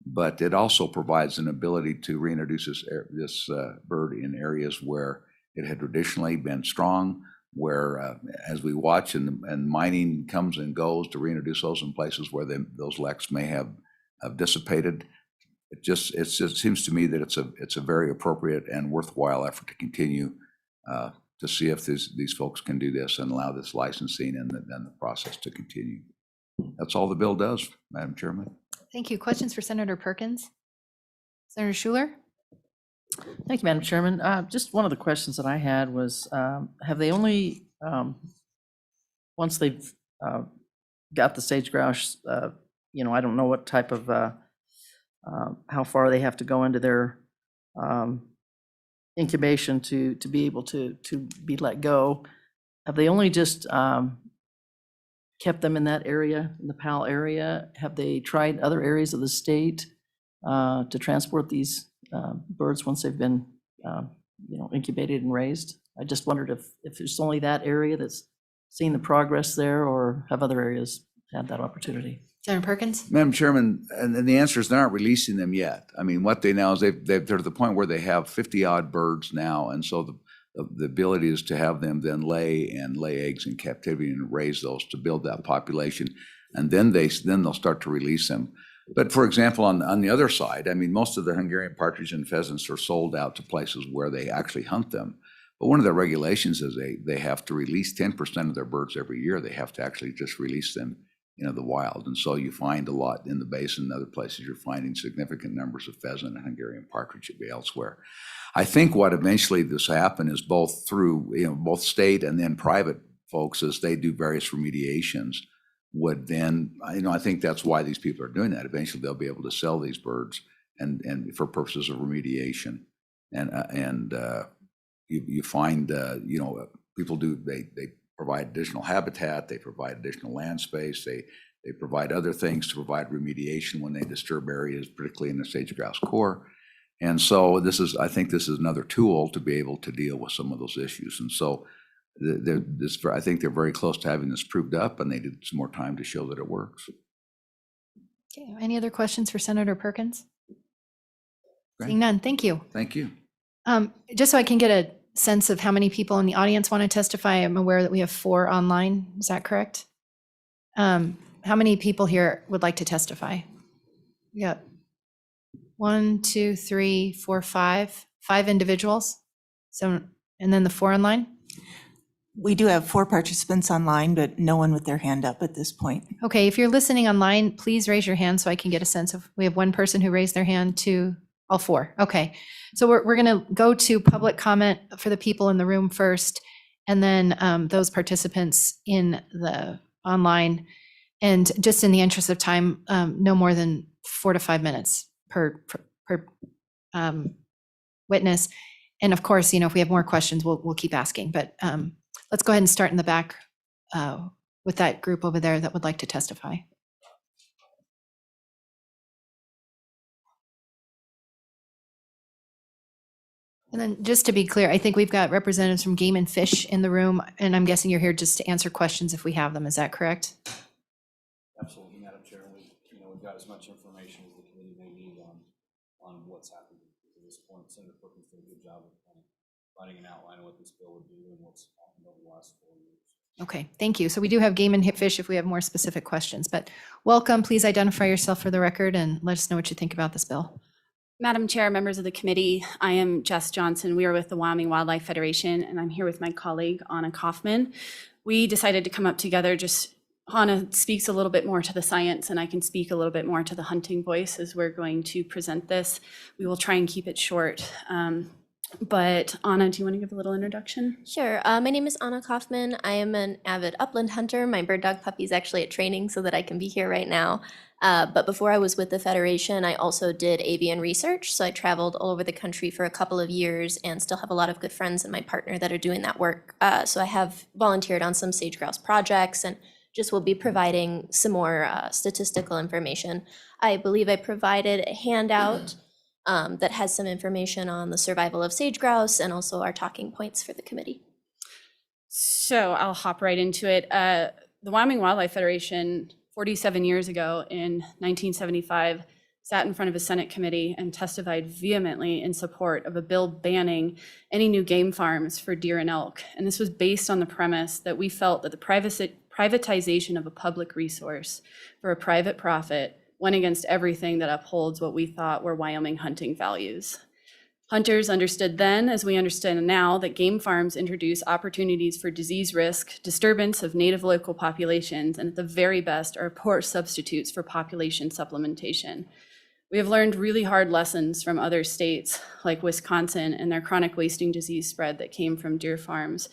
but it also provides an ability to reintroduce this bird in areas where it had traditionally been strong, where as we watch and mining comes and goes, to reintroduce those in places where those leks may have dissipated. It just seems to me that it's a very appropriate and worthwhile effort to continue to see if these folks can do this and allow this licensing and the process to continue. That's all the bill does, Madam Chairman. Thank you. Questions for Senator Perkins? Senator Schuler? Thank you, Madam Chairman. Just one of the questions that I had was, have they only once they've got the sage grouse, I don't know what type of, how far they have to go into their incubation to be able to be let go. Have they only just kept them in that area, in the PAL area? Have they tried other areas of the state to transport these birds once they've been, incubated and raised? I just wondered if it's only that area that's seen the progress there, or have other areas had that opportunity? Senator Perkins? Madam Chairman, and the answer is they're not releasing them yet. I mean, what they now is they're to the point where they have 50-odd birds now, and so the ability is to have them then lay eggs in captivity and raise those to build that population, and then they'll start to release them. But for example, on the other side, I mean, most of the Hungarian partridge and pheasants are sold out to places where they actually hunt them. But one of the regulations is they have to release 10% of their birds every year. They have to actually just release them into the wild. And so you find a lot in the basin and other places. You're finding significant numbers of pheasant and Hungarian partridge elsewhere. I think what eventually this happen is both through, both state and then private folks, as they do various remediations, would then, I think that's why these people are doing that. Eventually they'll be able to sell these birds and for purposes of remediation. And you find, people do, they provide additional habitat, they provide additional land space, they provide other things to provide remediation when they disturb areas, particularly in the sage-grouse core. And so I think this is another tool to be able to deal with some of those issues. And so I think they're very close to having this proved up, and they need some more time to show that it works. Okay, any other questions for Senator Perkins? Okay. Seeing none, thank you. Thank you. Just so I can get a sense of how many people in the audience want to testify, I'm aware that we have 4 online. Is that correct? How many people here would like to testify? We got 1, 2, 3, 4, 5 individuals. So, and then the 4 online? We do have 4 participants online, but no one with their hand up at this point. Okay, if you're listening online, please raise your hand so I can get a sense of, we have 1 person who raised their hand, 2, all 4. Okay, so we're going to go to public comment for the people in the room first, and then those participants in the online. And just in the interest of time, no more than 4 to 5 minutes per witness. And of course, if we have more questions, we'll keep asking. But let's go ahead and start in the back with that group over there that would like to testify. And then just to be clear, I think we've got representatives from Game and Fish in the room, and I'm guessing you're here just to answer questions if we have them. Is that correct? Absolutely, Madam Chair. We've got as much information as the committee may need on what's happened to this point. Senator Perkins did a good job of providing an outline of what this bill would do and what's happened over the last 4 years. Okay, thank you. So we do have Game and Fish if we have more specific questions, but welcome. Please identify yourself for the record and let us know what you think about this bill. Madam Chair, members of the committee, I am Jess Johnson. We are with the Wyoming Wildlife Federation, and I'm here with my colleague, Anna Kaufman. We decided to come up together. Anna speaks a little bit more to the science, and I can speak a little bit more to the hunting voice as we're going to present this. We will try and keep it short. But Anna, do you want to give a little introduction? Sure. My name is Anna Kaufman. I am an avid upland hunter. My bird dog puppy is actually at training so that I can be here right now. But before I was with the Federation, I also did avian research. So I traveled all over the country for a couple of years and still have a lot of good friends and my partner that are doing that work. So I have volunteered on some sage grouse projects and just will be providing some more statistical information. I believe I provided a handout that has some information on the survival of sage grouse and also our talking points for the committee. So I'll hop right into it. The Wyoming Wildlife Federation, 47 years ago in 1975, sat in front of a Senate committee and testified vehemently in support of a bill banning any new game farms for deer and elk. And this was based on the premise that we felt that the privatization of a public resource for a private profit went against everything that upholds what we thought were Wyoming hunting values. Hunters understood then, as we understand now, that game farms introduce opportunities for disease risk, disturbance of native local populations, and at the very best are poor substitutes for population supplementation. We have learned really hard lessons from other states like Wisconsin and their chronic wasting disease spread that came from deer farms.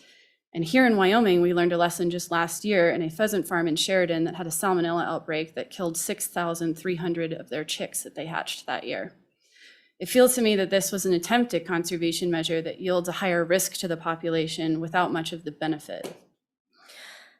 And here in Wyoming, we learned a lesson just last year in a pheasant farm in Sheridan that had a salmonella outbreak that killed 6,300 of their chicks that they hatched that year. It feels to me that this was an attempt at conservation measure that yields a higher risk to the population without much of the benefit.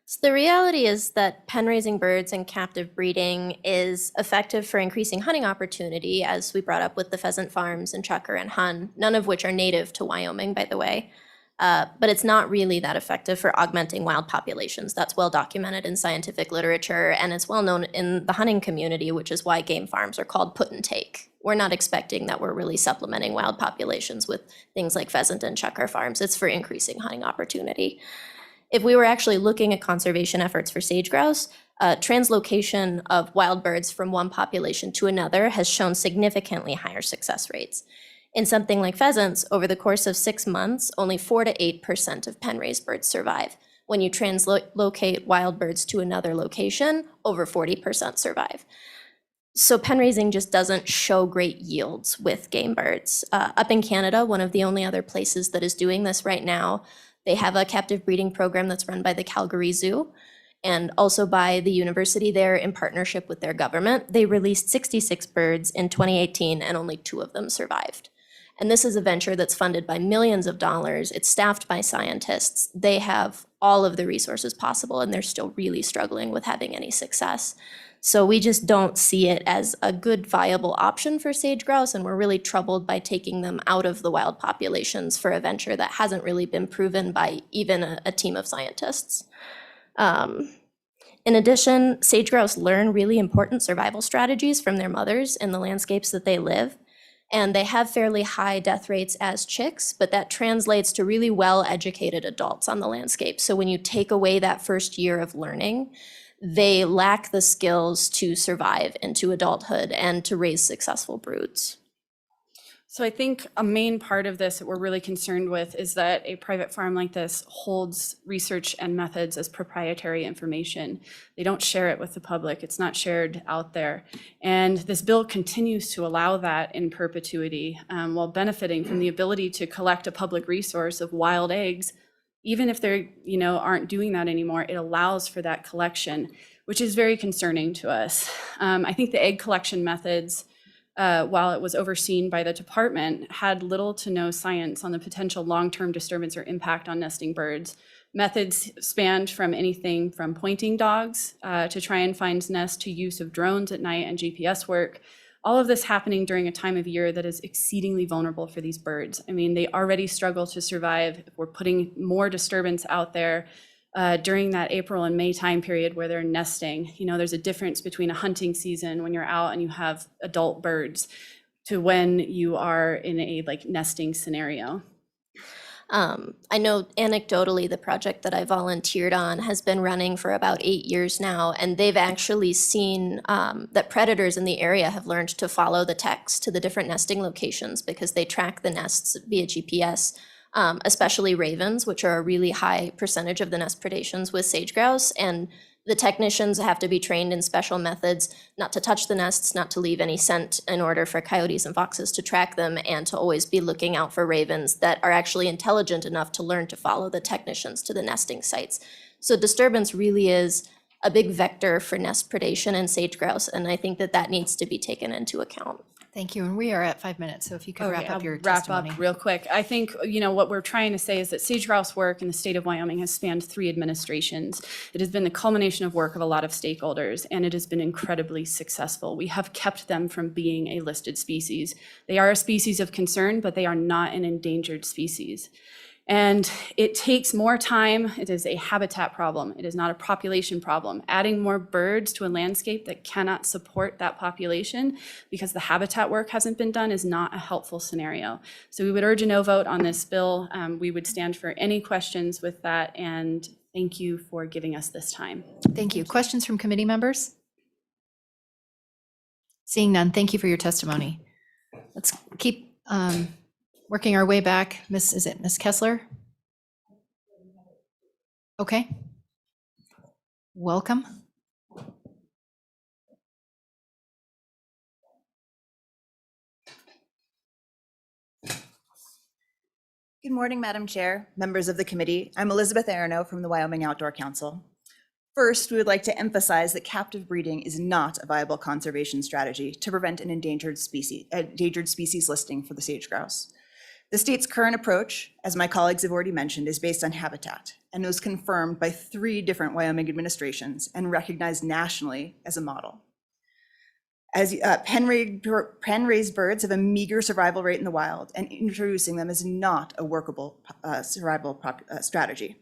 So the reality is that pen raising birds and captive breeding is effective for increasing hunting opportunity, as we brought up with the pheasant farms in Chucker and Hun, none of which are native to Wyoming, by the way. But it's not really that effective for augmenting wild populations. That's well documented in scientific literature, and it's well known in the hunting community, which is why game farms are called put and take. We're not expecting that we're really supplementing wild populations with things like pheasant and Chucker farms. It's for increasing hunting opportunity. If we were actually looking at conservation efforts for sage grouse, translocation of wild birds from one population to another has shown significantly higher success rates. In something like pheasants, over the course of 6 months, only 4 to 8% of pen-raised birds survive. When you translocate wild birds to another location, over 40% survive. So pen raising just doesn't show great yields with game birds. Up in Canada, one of the only other places that is doing this right now, they have a captive breeding program that's run by the Calgary Zoo and also by the university there in partnership with their government. They released 66 birds in 2018 and only 2 of them survived. And this is a venture that's funded by millions of dollars. It's staffed by scientists. They have all of the resources possible, and they're still really struggling with having any success. So we just don't see it as a good viable option for sage grouse, and we're really troubled by taking them out of the wild populations for a venture that hasn't really been proven by even a team of scientists. In addition, sage grouse learn really important survival strategies from their mothers in the landscapes that they live. And they have fairly high death rates as chicks, but that translates to really well-educated adults on the landscape. So when you take away that first year of learning, they lack the skills to survive into adulthood and to raise successful broods. So I think a main part of this that we're really concerned with is that a private farm like this holds research and methods as proprietary information. They don't share it with the public. It's not shared out there. And this bill continues to allow that in perpetuity while benefiting from the ability to collect a public resource of wild eggs. Even if they aren't doing that anymore, it allows for that collection, which is very concerning to us. I think the egg collection methods, while it was overseen by the department, had little to no science on the potential long-term disturbance or impact on nesting birds. Methods spanned from anything from pointing dogs to try and find nests to use of drones at night and GPS work. All of this happening during a time of year that is exceedingly vulnerable for these birds. I mean, they already struggle to survive. We're putting more disturbance out there during that April and May time period where they're nesting. There's a difference between a hunting season when you're out and you have adult birds to when you are in a nesting scenario. I know anecdotally the project that I volunteered on has been running for about 8 years now, and they've actually seen that predators in the area have learned to follow the text to the different nesting locations because they track the nests via GPS. Especially ravens, which are a really high percentage of the nest predations with sage grouse. And the technicians have to be trained in special methods not to touch the nests, not to leave any scent in order for coyotes and foxes to track them, and to always be looking out for ravens that are actually intelligent enough to learn to follow the technicians to the nesting sites. So disturbance really is a big vector for nest predation in sage grouse, and I think that needs to be taken into account. Thank you. And we are at 5 minutes, so if you could wrap up your wrap testimony. up real quick. I think, what we're trying to say is that sage grouse work in the state of Wyoming has spanned 3 administrations. It has been the culmination of work of a lot of stakeholders, and it has been incredibly successful. We have kept them from being a listed species. They are a species of concern, but they are not an endangered species. And it takes more time. It is a habitat problem. It is not a population problem. Adding more birds to a landscape that cannot support that population because the habitat work hasn't been done is not a helpful scenario. So we would urge a no vote on this bill. We would stand for any questions with that, and thank you for giving us this time. Thank you. Questions from committee members? Seeing none, thank you for your testimony. Let's keep working our way back. Is it Miss Kessler? Okay. Welcome. Good morning, Madam Chair, members of the committee. I'm Elizabeth Arano from the Wyoming Outdoor Council. First, we would like to emphasize that captive breeding is not a viable conservation strategy to prevent an endangered species listing for the sage grouse. The state's current approach, as my colleagues have already mentioned, is based on habitat and was confirmed by 3 different Wyoming administrations and recognized nationally as a model. As pen-raised birds have a meager survival rate in the wild, and introducing them is not a workable survival strategy.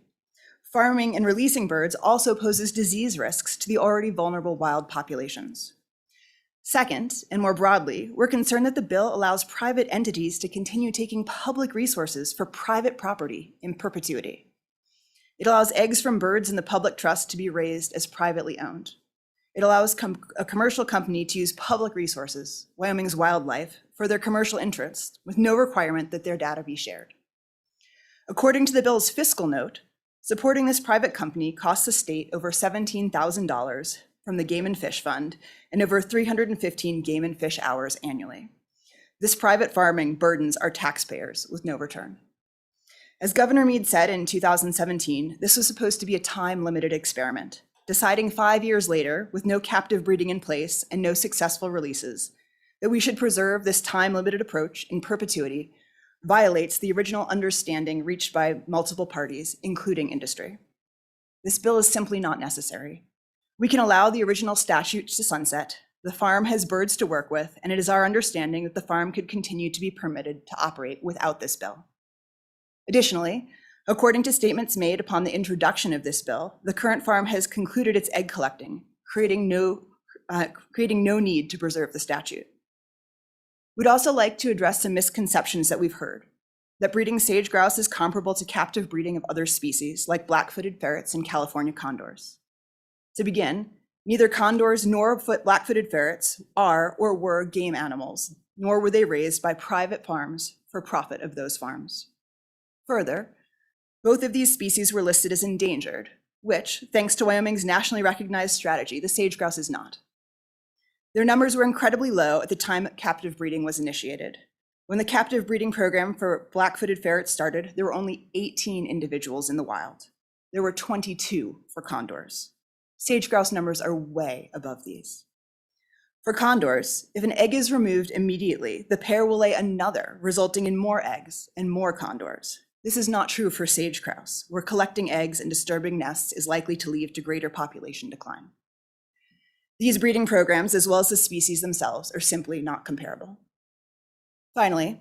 Farming and releasing birds also poses disease risks to the already vulnerable wild populations. Second, and more broadly, we're concerned that the bill allows private entities to continue taking public resources for private property in perpetuity. It allows eggs from birds in the public trust to be raised as privately owned. It allows a commercial company to use public resources, Wyoming's wildlife, for their commercial interests, with no requirement that their data be shared. According to the bill's fiscal note, supporting this private company costs the state over $17,000 from the Game and Fish Fund and over 315 game and fish hours annually. This private farming burdens our taxpayers with no return. As Governor Mead said in 2017, this was supposed to be a time-limited experiment. Deciding 5 years later, with no captive breeding in place and no successful releases, that we should preserve this time-limited approach in perpetuity violates the original understanding reached by multiple parties, including industry. This bill is simply not necessary. We can allow the original statute to sunset. The farm has birds to work with, and it is our understanding that the farm could continue to be permitted to operate without this bill. Additionally, according to statements made upon the introduction of this bill, the current farm has concluded its egg collecting, creating no need to preserve the statute. We'd also like to address some misconceptions that we've heard, that breeding sage grouse is comparable to captive breeding of other species like black-footed ferrets and California condors. To begin, neither condors nor black-footed ferrets are or were game animals, nor were they raised by private farms for profit of those farms. Further, both of these species were listed as endangered, which, thanks to Wyoming's nationally recognized strategy, the sage grouse is not. Their numbers were incredibly low at the time captive breeding was initiated. When the captive breeding program for black-footed ferrets started, there were only 18 individuals in the wild. There were 22 for condors. Sage grouse numbers are way above these. For condors, if an egg is removed immediately, the pair will lay another, resulting in more eggs and more condors. This is not true for sage grouse, where collecting eggs and disturbing nests is likely to lead to greater population decline. These breeding programs, as well as the species themselves, are simply not comparable. Finally,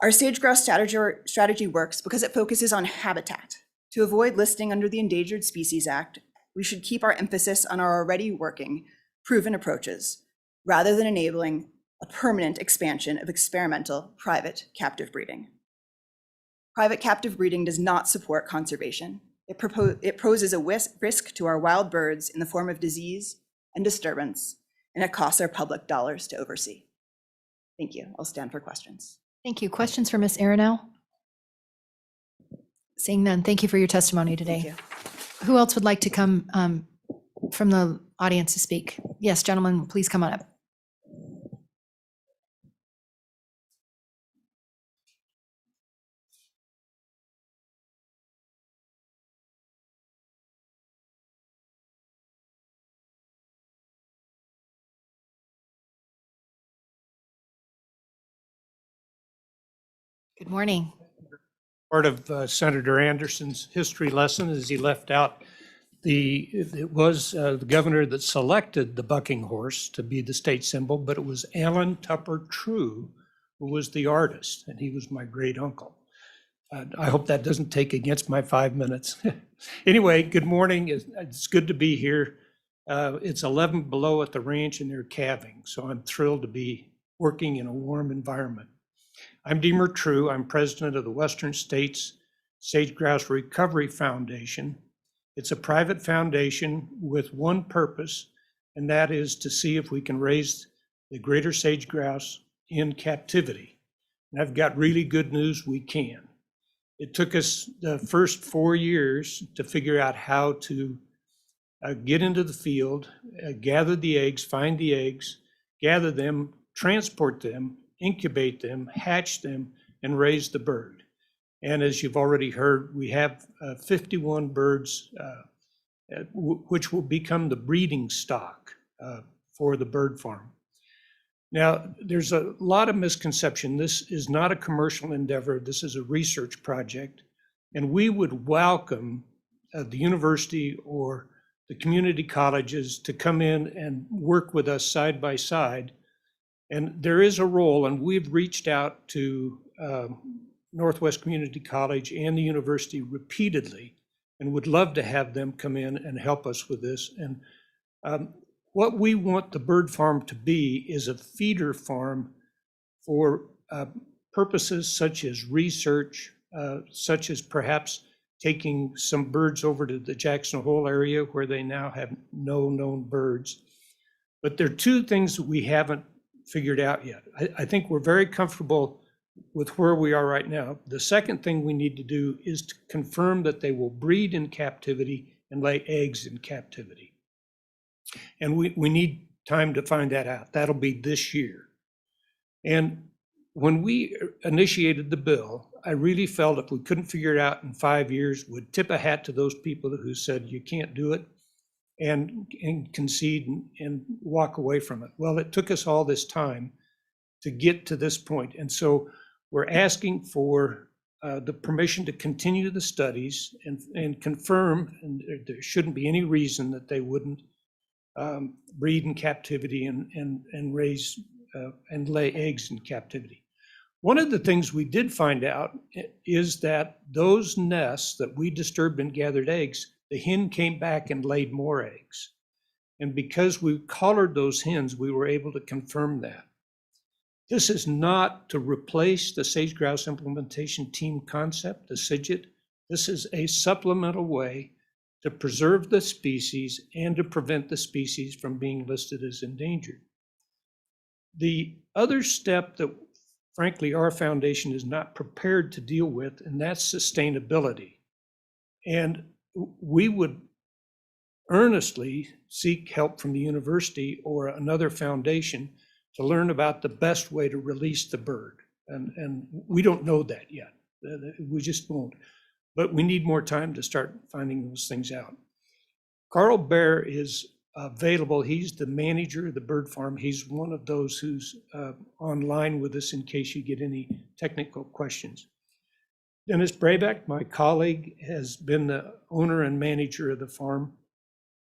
our sage grouse strategy works because it focuses on habitat. To avoid listing under the Endangered Species Act, we should keep our emphasis on our already working, proven approaches, rather than enabling a permanent expansion of experimental private captive breeding. Private captive breeding does not support conservation. It poses a risk to our wild birds in the form of disease and disturbance, and it costs our public dollars to oversee. Thank you. I'll stand for questions. Thank you. Questions for Ms. Aronell? Seeing none, thank you for your testimony today. Thank you. Who else would like to come from the audience to speak? Yes, gentlemen, please come on up. Good morning. Part of Senator Anderson's history lesson is he left out it was the governor that selected the bucking horse to be the state symbol, but it was Allen Tupper True who was the artist, and he was my great uncle. I hope that doesn't take against my 5 minutes. Anyway, good morning. It's good to be here. It's 11 below at the ranch and they're calving, so I'm thrilled to be working in a warm environment. I'm Deemer True. I'm president of the Western States Sage Grouse Recovery Foundation. It's a private foundation with one purpose, and that is to see if we can raise the greater sage grouse in captivity. And I've got really good news, we can. It took us the first 4 years to figure out how to get into the field, gather the eggs, find the eggs, gather them, transport them, incubate them, hatch them, and raise the bird. And as you've already heard, we have 51 birds, which will become the breeding stock for the bird farm. Now, there's a lot of misconception. This is not a commercial endeavor. This is a research project. And we would welcome the university or the community colleges to come in and work with us side by side. And there is a role, and we've reached out to Northwest Community College and the university repeatedly and would love to have them come in and help us with this. And what we want the bird farm to be is a feeder farm for purposes such as research, such as perhaps taking some birds over to the Jackson Hole area where they now have no known birds. But there are two things that we haven't figured out yet. I think we're very comfortable with where we are right now. The second thing we need to do is to confirm that they will breed in captivity and lay eggs in captivity. And we need time to find that out. That'll be this year. And when we initiated the bill, I really felt if we couldn't figure it out in 5 years, we'd tip a hat to those people who said you can't do it and concede and walk away from it. Well, it took us all this time to get to this point. And so we're asking for the permission to continue the studies and confirm, and there shouldn't be any reason that they wouldn't breed in captivity and raise and lay eggs in captivity. One of the things we did find out is that those nests that we disturbed and gathered eggs, the hen came back and laid more eggs. And because we collared those hens, we were able to confirm that. This is not to replace the sage grouse implementation team concept, the SIGIT. This is a supplemental way to preserve the species and to prevent the species from being listed as endangered. The other step that frankly our foundation is not prepared to deal with, and that's sustainability. And we would earnestly seek help from the university or another foundation to learn about the best way to release the bird. And we don't know that yet. We just won't. But we need more time to start finding those things out. Carl Bear is available. He's the manager of the bird farm. He's one of those who's online with us in case you get any technical questions. Dennis Brayback, my colleague, has been the owner and manager of the farm.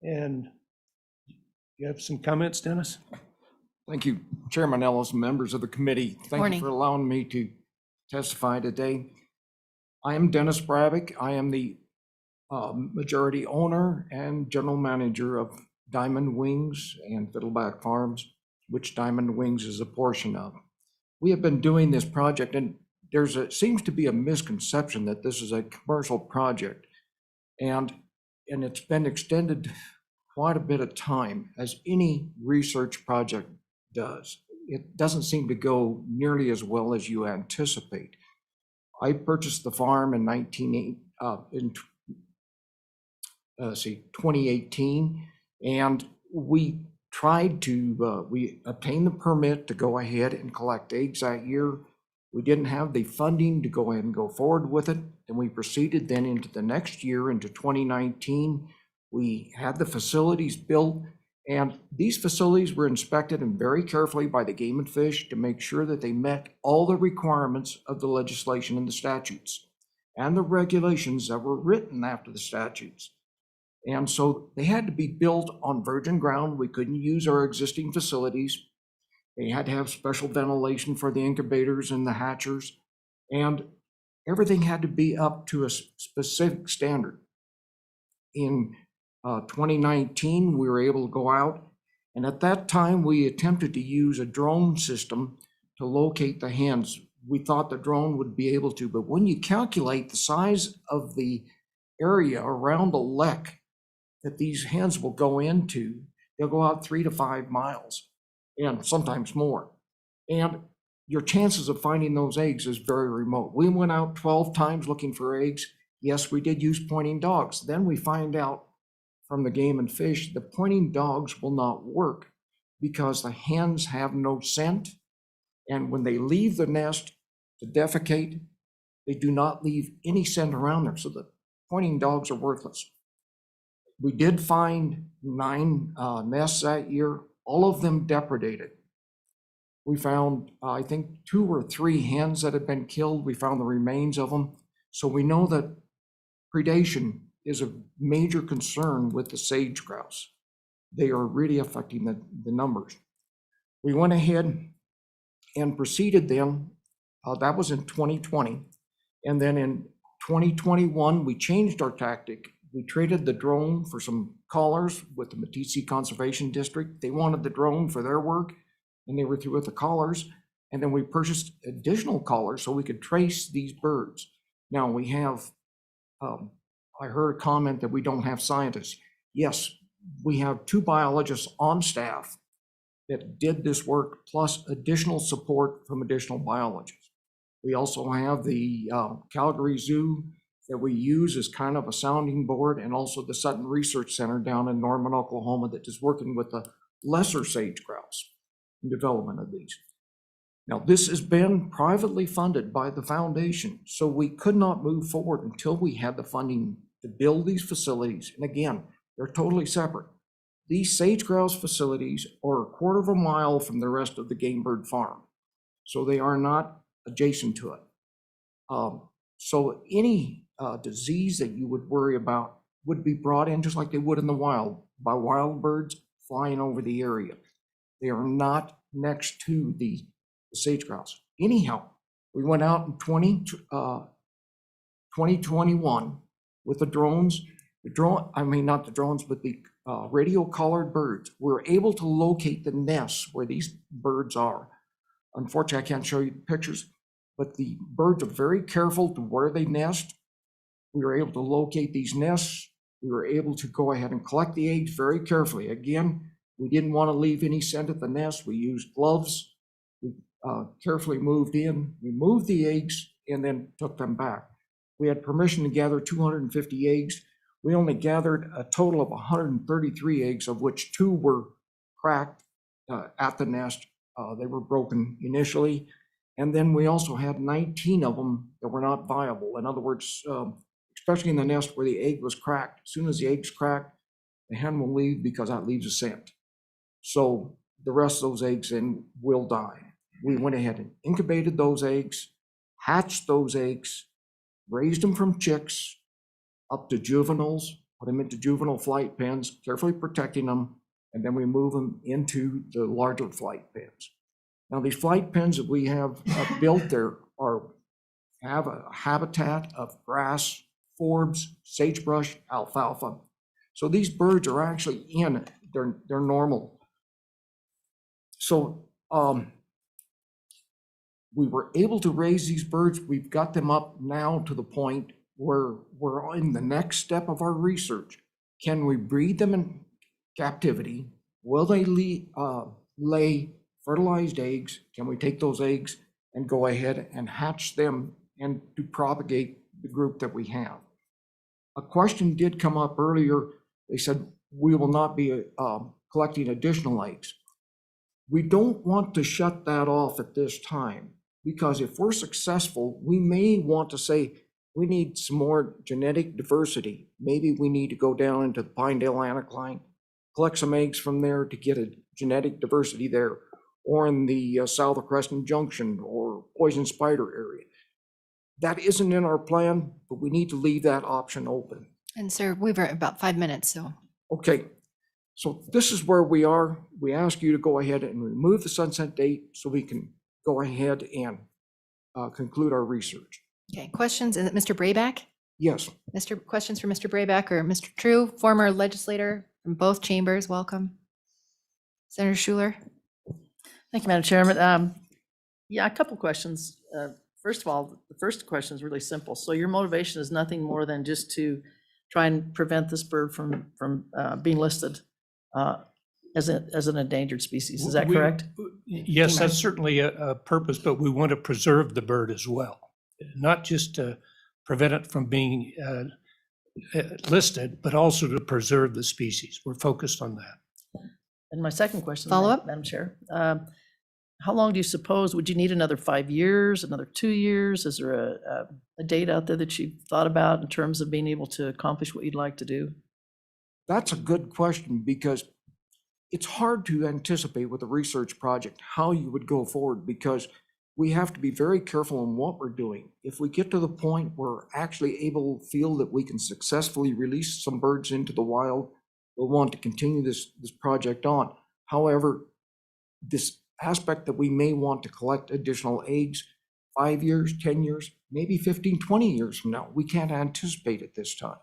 And you have some comments, Dennis? Thank you, Chairman Ellis, members of the committee. Thank Morning. you for allowing me to testify today. I am Dennis Bravick. I am the majority owner and general manager of Diamond Wings and Fiddleback Farms, which Diamond Wings is a portion of. We have been doing this project, and seems to be a misconception that this is a commercial project, and it's been extended quite a bit of time, as any research project does. It doesn't seem to go nearly as well as you anticipate. I purchased the farm in 2018, and we tried to, we obtained the permit to go ahead and collect eggs that year. We didn't have the funding to go ahead and go forward with it. And we proceeded then into the next year, into 2019. We had the facilities built, and these facilities were inspected and very carefully by the Game and Fish to make sure that they met all the requirements of the legislation and the statutes and the regulations that were written after the statutes. And so they had to be built on virgin ground. We couldn't use our existing facilities. They had to have special ventilation for the incubators and the hatchers, and everything had to be up to a specific standard. In 2019, we were able to go out, and at that time, we attempted to use a drone system to locate the hens. We thought the drone would be able to, but when you calculate the size of the area around the lek that these hens will go into, they'll go out 3 to 5 miles, and sometimes more. And your chances of finding those eggs is very remote. We went out 12 times looking for eggs. Yes, we did use pointing dogs. Then we find out from the Game and Fish, the pointing dogs will not work because the hens have no scent. And when they leave the nest to defecate, They do not leave any scent around there, so the pointing dogs are worthless. We did find 9 nests that year, all of them depredated. We found, I think, 2 or 3 hens that had been killed. We found the remains of them. So we know that predation is a major concern with the sage grouse. They are really affecting the numbers. We went ahead and proceeded then, that was in 2020. And then in 2021, we changed our tactic. We traded the drone for some collars with the Matisse Conservation District. They wanted the drone for their work, and they were through with the collars. And then we purchased additional collars so we could trace these birds. Now we have, I heard a comment that we don't have scientists. Yes, we have 2 biologists on staff that did this work, plus additional support from additional biologists. We also have the Calgary Zoo that we use as kind of a sounding board, and also the Sutton Research Center down in Norman, Oklahoma, that is working with the lesser sage grouse in development of these. Now, this has been privately funded by the foundation, so we could not move forward until we had the funding to build these facilities. And again, they're totally separate. These sage grouse facilities are 1/4 mile from the rest of the game bird farm, so they are not adjacent to it. So any disease that you would worry about would be brought in just like they would in the wild by wild birds flying over the area. They are not next to the sage grouse. Anyhow, we went out in 2021 with the drones. Not the drones, but the radio collared birds. We're able to locate the nests where these birds are. Unfortunately, I can't show you the pictures, but the birds are very careful to where they nest. We were able to locate these nests. We were able to go ahead and collect the eggs very carefully. Again, we didn't want to leave any scent at the nest. We used gloves. We carefully moved in, removed the eggs, and then took them back. We had permission to gather 250 eggs. We only gathered a total of 133 eggs, of which 2 were cracked at the nest. They were broken initially. And then we also had 19 of them that were not viable. In other words, especially in the nest where the egg was cracked. As soon as the egg's cracked, the hen will leave because that leaves a scent. So the rest of those eggs then will die. We went ahead and incubated those eggs, hatched those eggs, raised them from chicks up to juveniles, put them into juvenile flight pens, carefully protecting them, and then we move them into the larger flight pens. Now, these flight pens that we have built there have a habitat of grass, forbs, sagebrush, alfalfa. So these birds are actually in it. They're normal. So we were able to raise these birds. We've got them up now to the point where we're in the next step of our research. Can we breed them in captivity? Will they lay fertilized eggs? Can we take those eggs and go ahead and hatch them and to propagate the group that we have? A question did come up earlier. They said, we will not be collecting additional eggs. We don't want to shut that off at this time, because if we're successful, we may want to say, we need some more genetic diversity. Maybe we need to go down into the Pinedale anticline, collect some eggs from there to get a genetic diversity there, or in the south of Creston Junction or Poison Spider area. That isn't in our plan, but we need to leave that option open. And sir, we've got about 5 minutes, so. Okay, so this is where we are. We ask you to go ahead and remove the sunset date so we can go ahead and conclude our research. Okay, questions? Is it Mr. Brayback? Yes. Questions for Mr. Brayback or Mr. True, former legislator from both chambers, welcome. Senator Schuler? Thank you, Madam Chairman. Yeah, a couple questions. First of all, the first question is really simple. So your motivation is nothing more than just to try and prevent this bird from being listed as an endangered species. Is that correct? Yes, that's certainly a purpose, but we want to preserve the bird as well, not just to prevent it from being listed, but also to preserve the species. We're focused on that. And my second question, Follow-up? Madam Chair. how long do you suppose, would you need another 5 years, another 2 years? Is there a date out there that you've thought about in terms of being able to accomplish what you'd like to do? That's a good question because it's hard to anticipate with a research project how you would go forward because we have to be very careful in what we're doing. If we get to the point where we're actually able to feel that we can successfully release some birds into the wild, we'll want to continue this project on. However, this aspect that we may want to collect additional eggs 5 years, 10 years, maybe 15, 20 years from now, we can't anticipate at this time.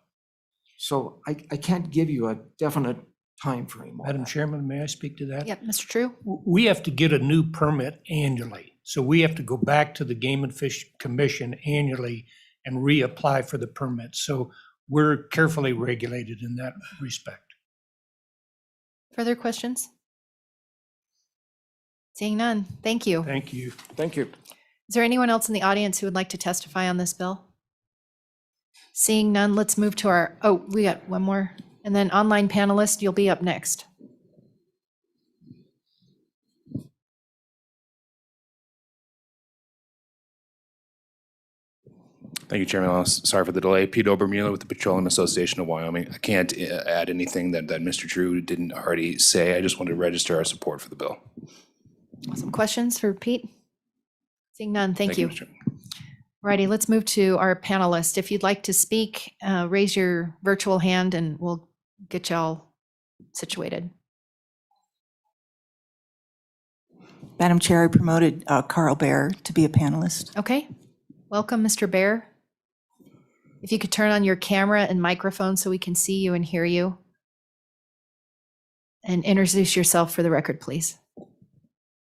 So I can't give you a definite time frame on Madam that. Chairman, may I speak to that? Yep, Mr. True. We have to get a new permit annually. So we have to go back to the Game and Fish Commission annually and reapply for the permit. So we're carefully regulated in that respect. Further questions? Seeing none, thank you. Thank you. Thank you. Is there anyone else in the audience who would like to testify on this bill? Seeing none, let's move to our, oh, we got one more. And then online panelist, you'll be up next. Thank you, Chairman. Sorry for the delay. Pete Obermueller with the Petroleum Association of Wyoming. I can't add anything that Mr. Drew didn't already say. I just want to register our support for the bill. Some questions for Pete? Seeing none, thank you. Mr. Chairman. Righty, let's move to our panelist. If you'd like to speak, raise your virtual hand and we'll get y'all situated. Madam Chair, I promoted Carl Bear to be a panelist. Okay, welcome, Mr. Bear. If you could turn on your camera and microphone so we can see you and hear you. And introduce yourself for the record, please.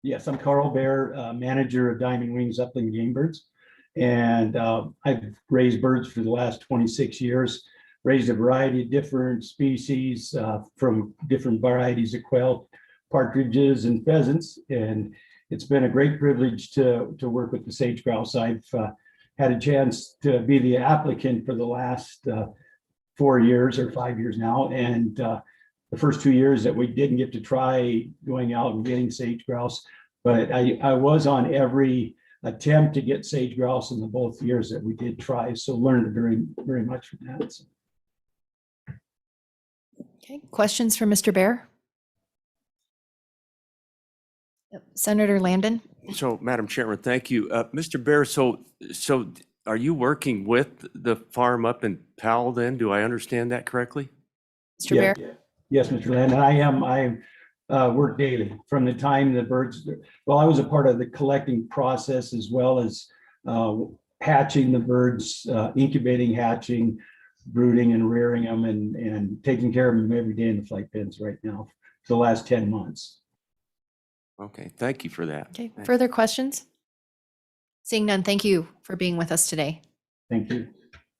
Yes, I'm Carl Bear, manager of Diamond Wings Upland Game Birds. And I've raised birds for the last 26 years, raised a variety of different species from different varieties of quail, partridges and pheasants. And it's been a great privilege to work with the sage grouse. I've had a chance to be the applicant for the last 4 years or 5 years now. And the first 2 years that we didn't get to try going out and getting sage grouse, but I was on every attempt to get sage grouse in the both years that we did try. So learned very, very much from that. So. Okay, questions for Mr. Bear? Senator Landon? So, Madam Chairman, thank you. Mr. Bear, so are you working with the farm up in Powell then? Do I understand that correctly? Mr. Bear? Yeah. Yes, Mr. Landon, I work daily from the time the birds, well, I was a part of the collecting process as well as hatching the birds, incubating, hatching, brooding and rearing them and taking care of them every day in the flight pens right now for the last 10 months. Okay, thank you for that. Okay, further questions? Seeing none, thank you for being with us today. Thank you.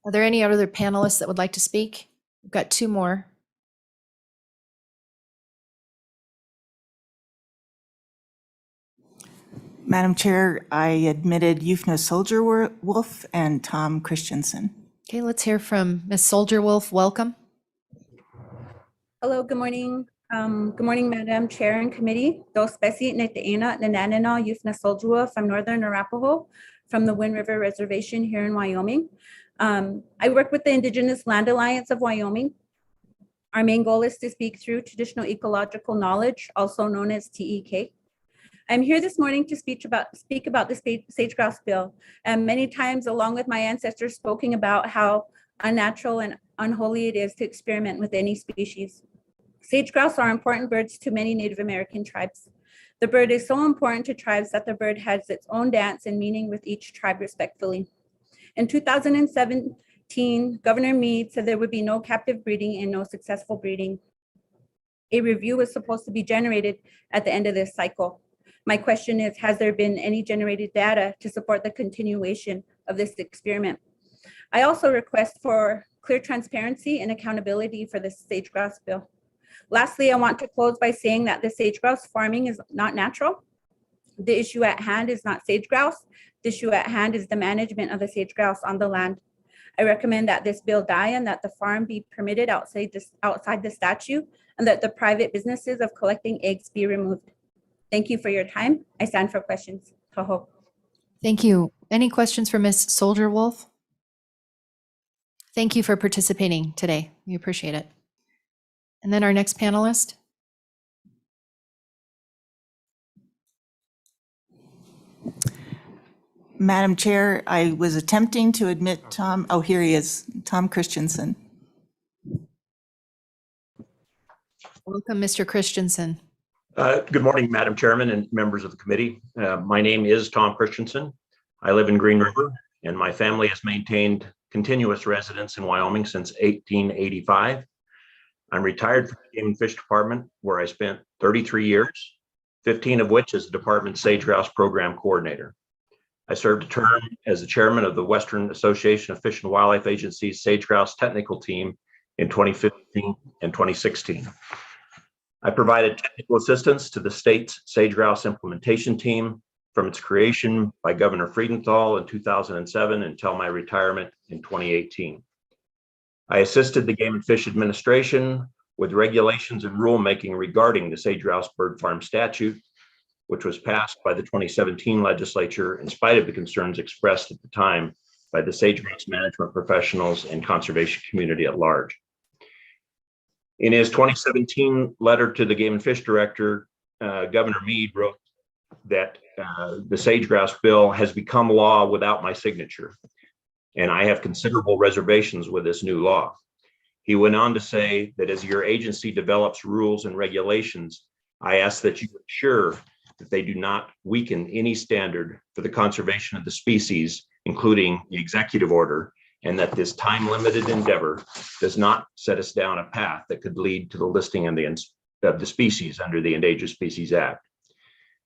Are there any other panelists that would like to speak? We've got two more. Madam Chair, I admitted Yufna Soldier Wolf and Tom Christensen. Okay, let's hear from Ms. Soldier Wolf. Welcome. Hello, good morning. Good morning, Madam Chair and Committee. Dos Besi Neteina Nananana Yufna Soldier Wolf from Northern Arapaho from the Wind River Reservation here in Wyoming. I work with the Indigenous Land Alliance of Wyoming. Our main goal is to speak through traditional ecological knowledge, also known as TEK. I'm here this morning to speak about the sage grouse bill, and many times along with my ancestors speaking about how unnatural and unholy it is to experiment with any species. Sage grouse are important birds to many Native American tribes. The bird is so important to tribes that the bird has its own dance and meaning with each tribe respectfully. In 2017, Governor Meade said there would be no captive breeding and no successful breeding. A review was supposed to be generated at the end of this cycle. My question is, has there been any generated data to support the continuation of this experiment? I also request for clear transparency and accountability for the sage grouse bill. Lastly, I want to close by saying that the sage grouse farming is not natural. The issue at hand is not sage grouse. The issue at hand is the management of the sage grouse on the land. I recommend that this bill die and that the farm be permitted outside the statute and that the private businesses of collecting eggs be removed. Thank you for your time. I stand for questions. Tahoe. Thank you. Any questions for Ms. Soldier Wolf? Thank you for participating today. We appreciate it. And then our next panelist. Madam Chair, I was attempting to admit Tom, oh, here he is, Tom Christensen. Welcome, Mr. Christensen. Good morning, Madam Chairman and members of the committee. My name is Tom Christensen. I live in Green River, and my family has maintained continuous residence in Wyoming since 1885. I'm retired from the Game and Fish Department, where I spent 33 years, 15 of which as the department's sage grouse program coordinator. I served a term as the chairman of the Western Association of Fish and Wildlife Agency's sage grouse technical team in 2015 and 2016. I provided technical assistance to the state's sage grouse implementation team from its creation by Governor Friedenthal in 2007 until my retirement in 2018. I assisted the Game and Fish Administration with regulations and rulemaking regarding the sage grouse bird farm statute, which was passed by the 2017 legislature in spite of the concerns expressed at the time by the sage grouse management professionals and conservation community at large. In his 2017 letter to the Game and Fish Director, Governor Mead wrote that the sage grouse bill has become law without my signature, and I have considerable reservations with this new law. He went on to say that as your agency develops rules and regulations, I ask that you ensure that they do not weaken any standard for the conservation of the species, including the executive order, and that this time-limited endeavor does not set us down a path that could lead to the listing of the species under the Endangered Species Act.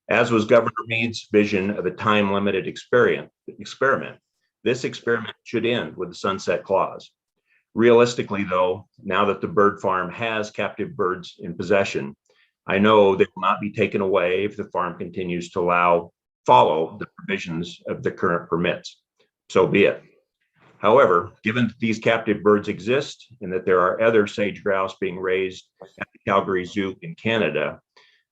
As was Governor Mead's vision of a time-limited experiment, this experiment should end with the sunset clause. Realistically, though, now that the bird farm has captive birds in possession, I know they will not be taken away if the farm continues to follow the provisions of the current permits. So be it. However, given that these captive birds exist and that there are other sage grouse being raised at the Calgary Zoo in Canada,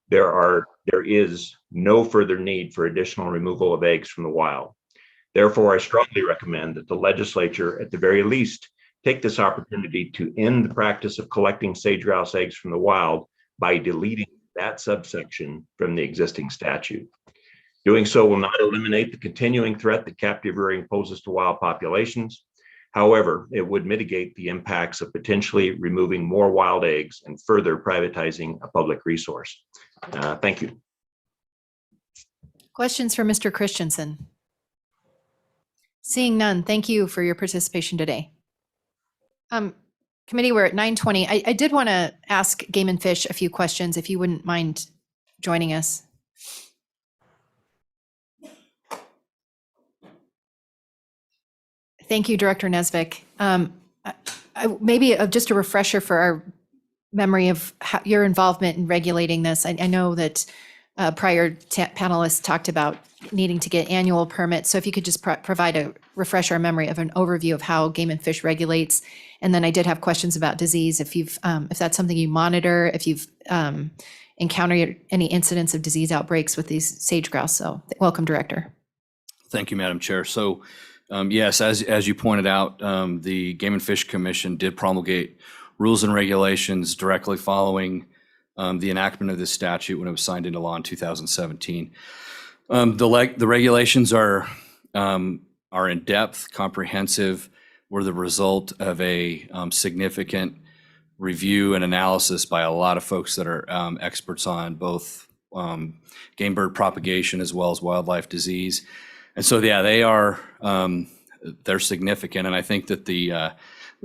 there is no further need for additional removal of eggs from the wild. Therefore, I strongly recommend that the legislature, at the very least, take this opportunity to end the practice of collecting sage grouse eggs from the wild by deleting that subsection from the existing statute. Doing so will not eliminate the continuing threat that captive rearing poses to wild populations. However, it would mitigate the impacts of potentially removing more wild eggs and further privatizing a public resource. Thank you. Questions for Mr. Christensen? Seeing none, thank you for your participation today. Committee, we're at 9:20. I did want to ask Game and Fish a few questions, if you wouldn't mind joining us. Thank you, Director Nesvik. Maybe just a refresher for our memory of your involvement in regulating this. I know that prior panelists talked about needing to get annual permits. So if you could just provide a refresher memory of an overview of how Game and Fish regulates. And then I did have questions about disease, if that's something you monitor, if you've encountered any incidents of disease outbreaks with these sage grouse. So welcome, Director. Thank you, Madam Chair. So yes, as you pointed out, the Game and Fish Commission did promulgate rules and regulations directly following the enactment of this statute when it was signed into law in 2017. The regulations are in depth, comprehensive, were the result of a significant review and analysis by a lot of folks that are experts on both game bird propagation as well as wildlife disease. And so, yeah, they're significant. And I think that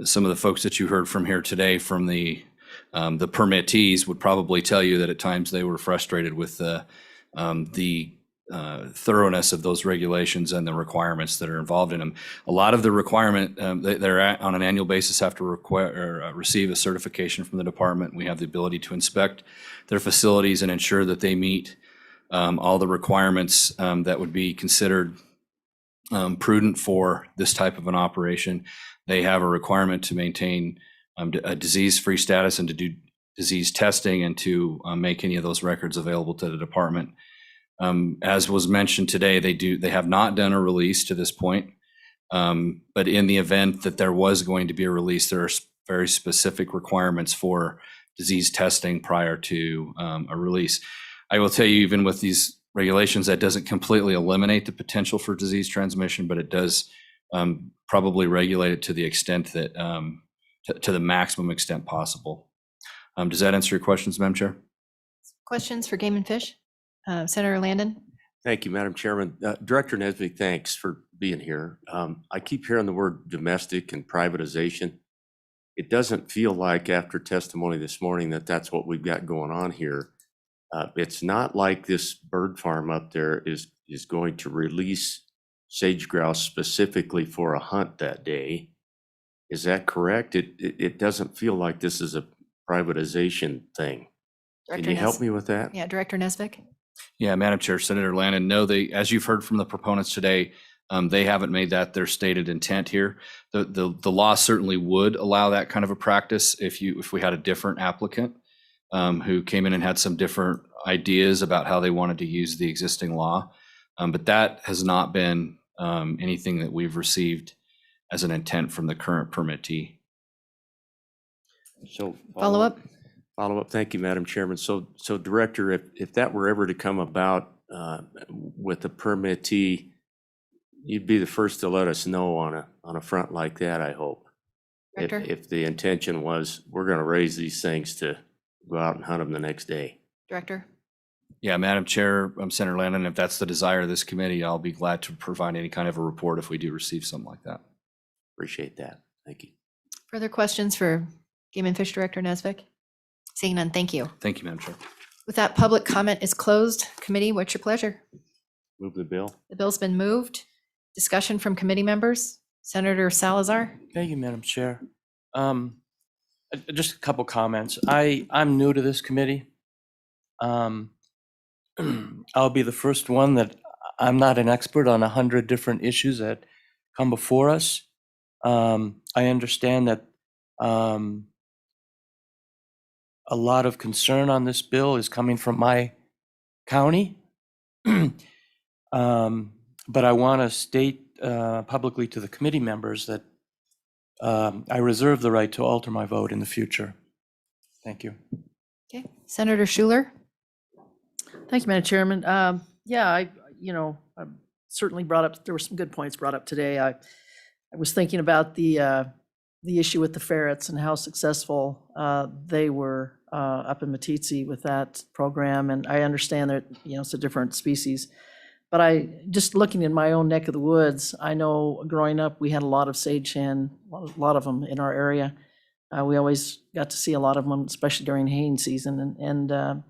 some of the folks that you heard from here today from the permittees would probably tell you that at times they were frustrated with the thoroughness of those regulations and the requirements that are involved in them. A lot of the requirement, they're on an annual basis have to receive a certification from the department. We have the ability to inspect their facilities and ensure that they meet all the requirements that would be considered prudent for this type of an operation. They have a requirement to maintain a disease-free status and to do disease testing and to make any of those records available to the department. As was mentioned today, they have not done a release to this point. But in the event that there was going to be a release, there are very specific requirements for disease testing prior to a release. I will tell you, even with these regulations, that doesn't completely eliminate the potential for disease transmission, but it does probably regulate it to the extent that, to the maximum extent possible. Does that answer your questions, Madam Chair? Questions for Game and Fish? Senator Landon? Thank you, Madam Chairman. Director Nesbitt, thanks for being here. I keep hearing the word domestic and privatization. It doesn't feel like after testimony this morning that that's what we've got going on here. It's not like this bird farm up there is going to release sage grouse specifically for a hunt that day. Is that correct? It doesn't feel like this is a privatization thing. Can you help me with that? Yeah, Director Nesbitt? Yeah, Madam Chair, Senator Landon, no, as you've heard from the proponents today, they haven't made that their stated intent here. The law certainly would allow that kind of a practice if we had a different applicant who came in and had some different ideas about how they wanted to use the existing law. But that has not been anything that we've received as an intent from the current permittee. So Follow up? Follow up. Thank you, Madam Chairman. So Director, if that were ever to come about with the permittee, you'd be the first to let us know on a front like that, I hope. Director? If the intention was, we're going to raise these things to go out and hunt them the next day. Director? Yeah, Madam Chair, Senator Landon, if that's the desire of this committee, I'll be glad to provide any kind of a report if we do receive something like that. Appreciate that. Thank you. Further questions for Game and Fish Director Nesbitt? Seeing none, thank you. Thank you, Madam Chair. With that, public comment is closed. Committee, what's your pleasure? Move the bill. The bill's been moved. Discussion from committee members. Senator Salazar? Thank you, Madam Chair. Just a couple comments. I'm new to this committee. I'll be the first one that I'm not an expert on 100 different issues that come before us. I understand that a lot of concern on this bill is coming from my county. But I want to state publicly to the committee members that I reserve the right to alter my vote in the future. Thank you. Okay. Senator Schuler? Thank you, Madam Chairman. Yeah, I certainly brought up, there were some good points brought up today. I was thinking about the issue with the ferrets and how successful they were up in Matitsi with that program. And I understand that, it's a different species. But just looking in my own neck of the woods, I know growing up, we had a lot of sage hen, a lot of them in our area. We always got to see a lot of them, especially during haying season. And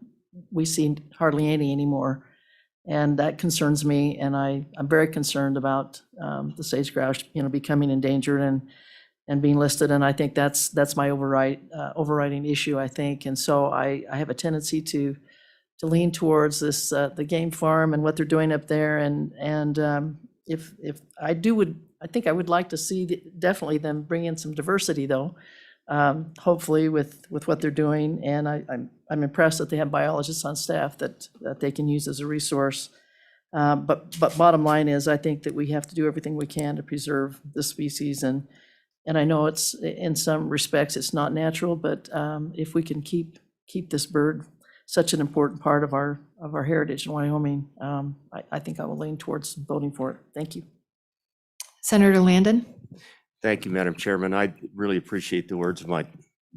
we see hardly any anymore. And that concerns me. And I'm very concerned about the sage grouse, becoming endangered and being listed. And I think that's my overriding issue, I think. And so I have a tendency to lean towards this, the game farm and what they're doing up there. And if I think I would like to see definitely them bring in some diversity though, hopefully with what they're doing. And I'm impressed that they have biologists on staff that they can use as a resource. But bottom line is, I think that we have to do everything we can to preserve the species. And I know it's, in some respects, it's not natural, but if we can keep this bird such an important part of our heritage in Wyoming, I think I will lean towards voting for it. Thank you. Senator Landon? Thank you, Madam Chairman. I really appreciate the words of my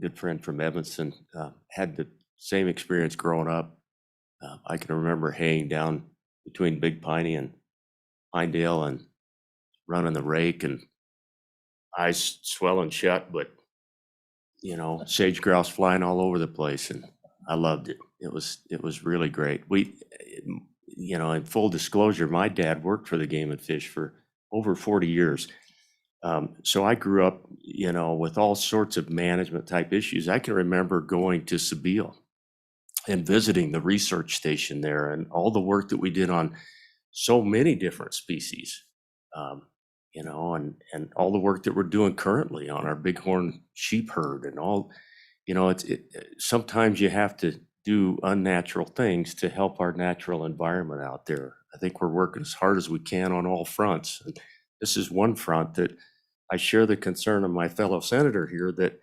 good friend from Evanston. Had the same experience growing up. I can remember haying down between Big Piney and Pinedale and running the rake and eyes swelling shut, but sage grouse flying all over the place, and I loved it. It was really great. In full disclosure, my dad worked for the Game and Fish for over 40 years. So I grew up, with all sorts of management type issues. I can remember going to Sabile and visiting the research station there and all the work that we did on so many different species, and all the work that we're doing currently on our bighorn sheep herd and all. you know, sometimes you have to do unnatural things to help our natural environment out there. I think we're working as hard as we can on all fronts. And this is one front that I share the concern of my fellow senator here that,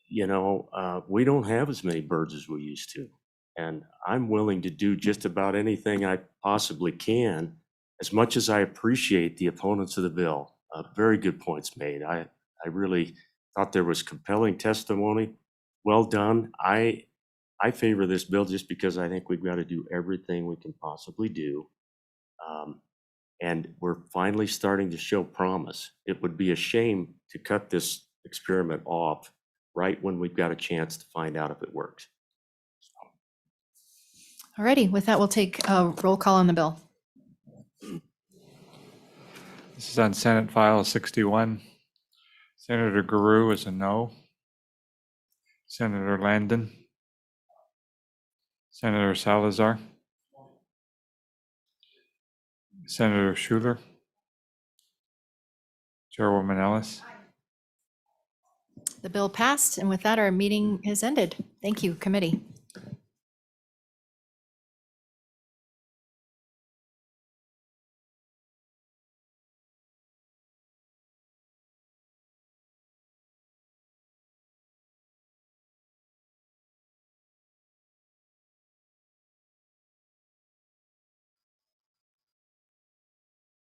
you know, we don't have as many birds as we used to. And I'm willing to do just about anything I possibly can, as much as I appreciate the opponents of the bill. Very good points made. I really thought there was compelling testimony. Well done. I favor this bill just because I think we've got to do everything we can possibly do. And we're finally starting to show promise. It would be a shame to cut this experiment off right when we've got a chance to find out if it works. All righty, with that, we'll take a roll call on the bill. This is on Senate File 61. Senator Guru is a no. Senator Landon. Senator Salazar. Senator Schuler. Chairwoman Ellis. The bill passed, and with that, our meeting is ended. Thank you, committee.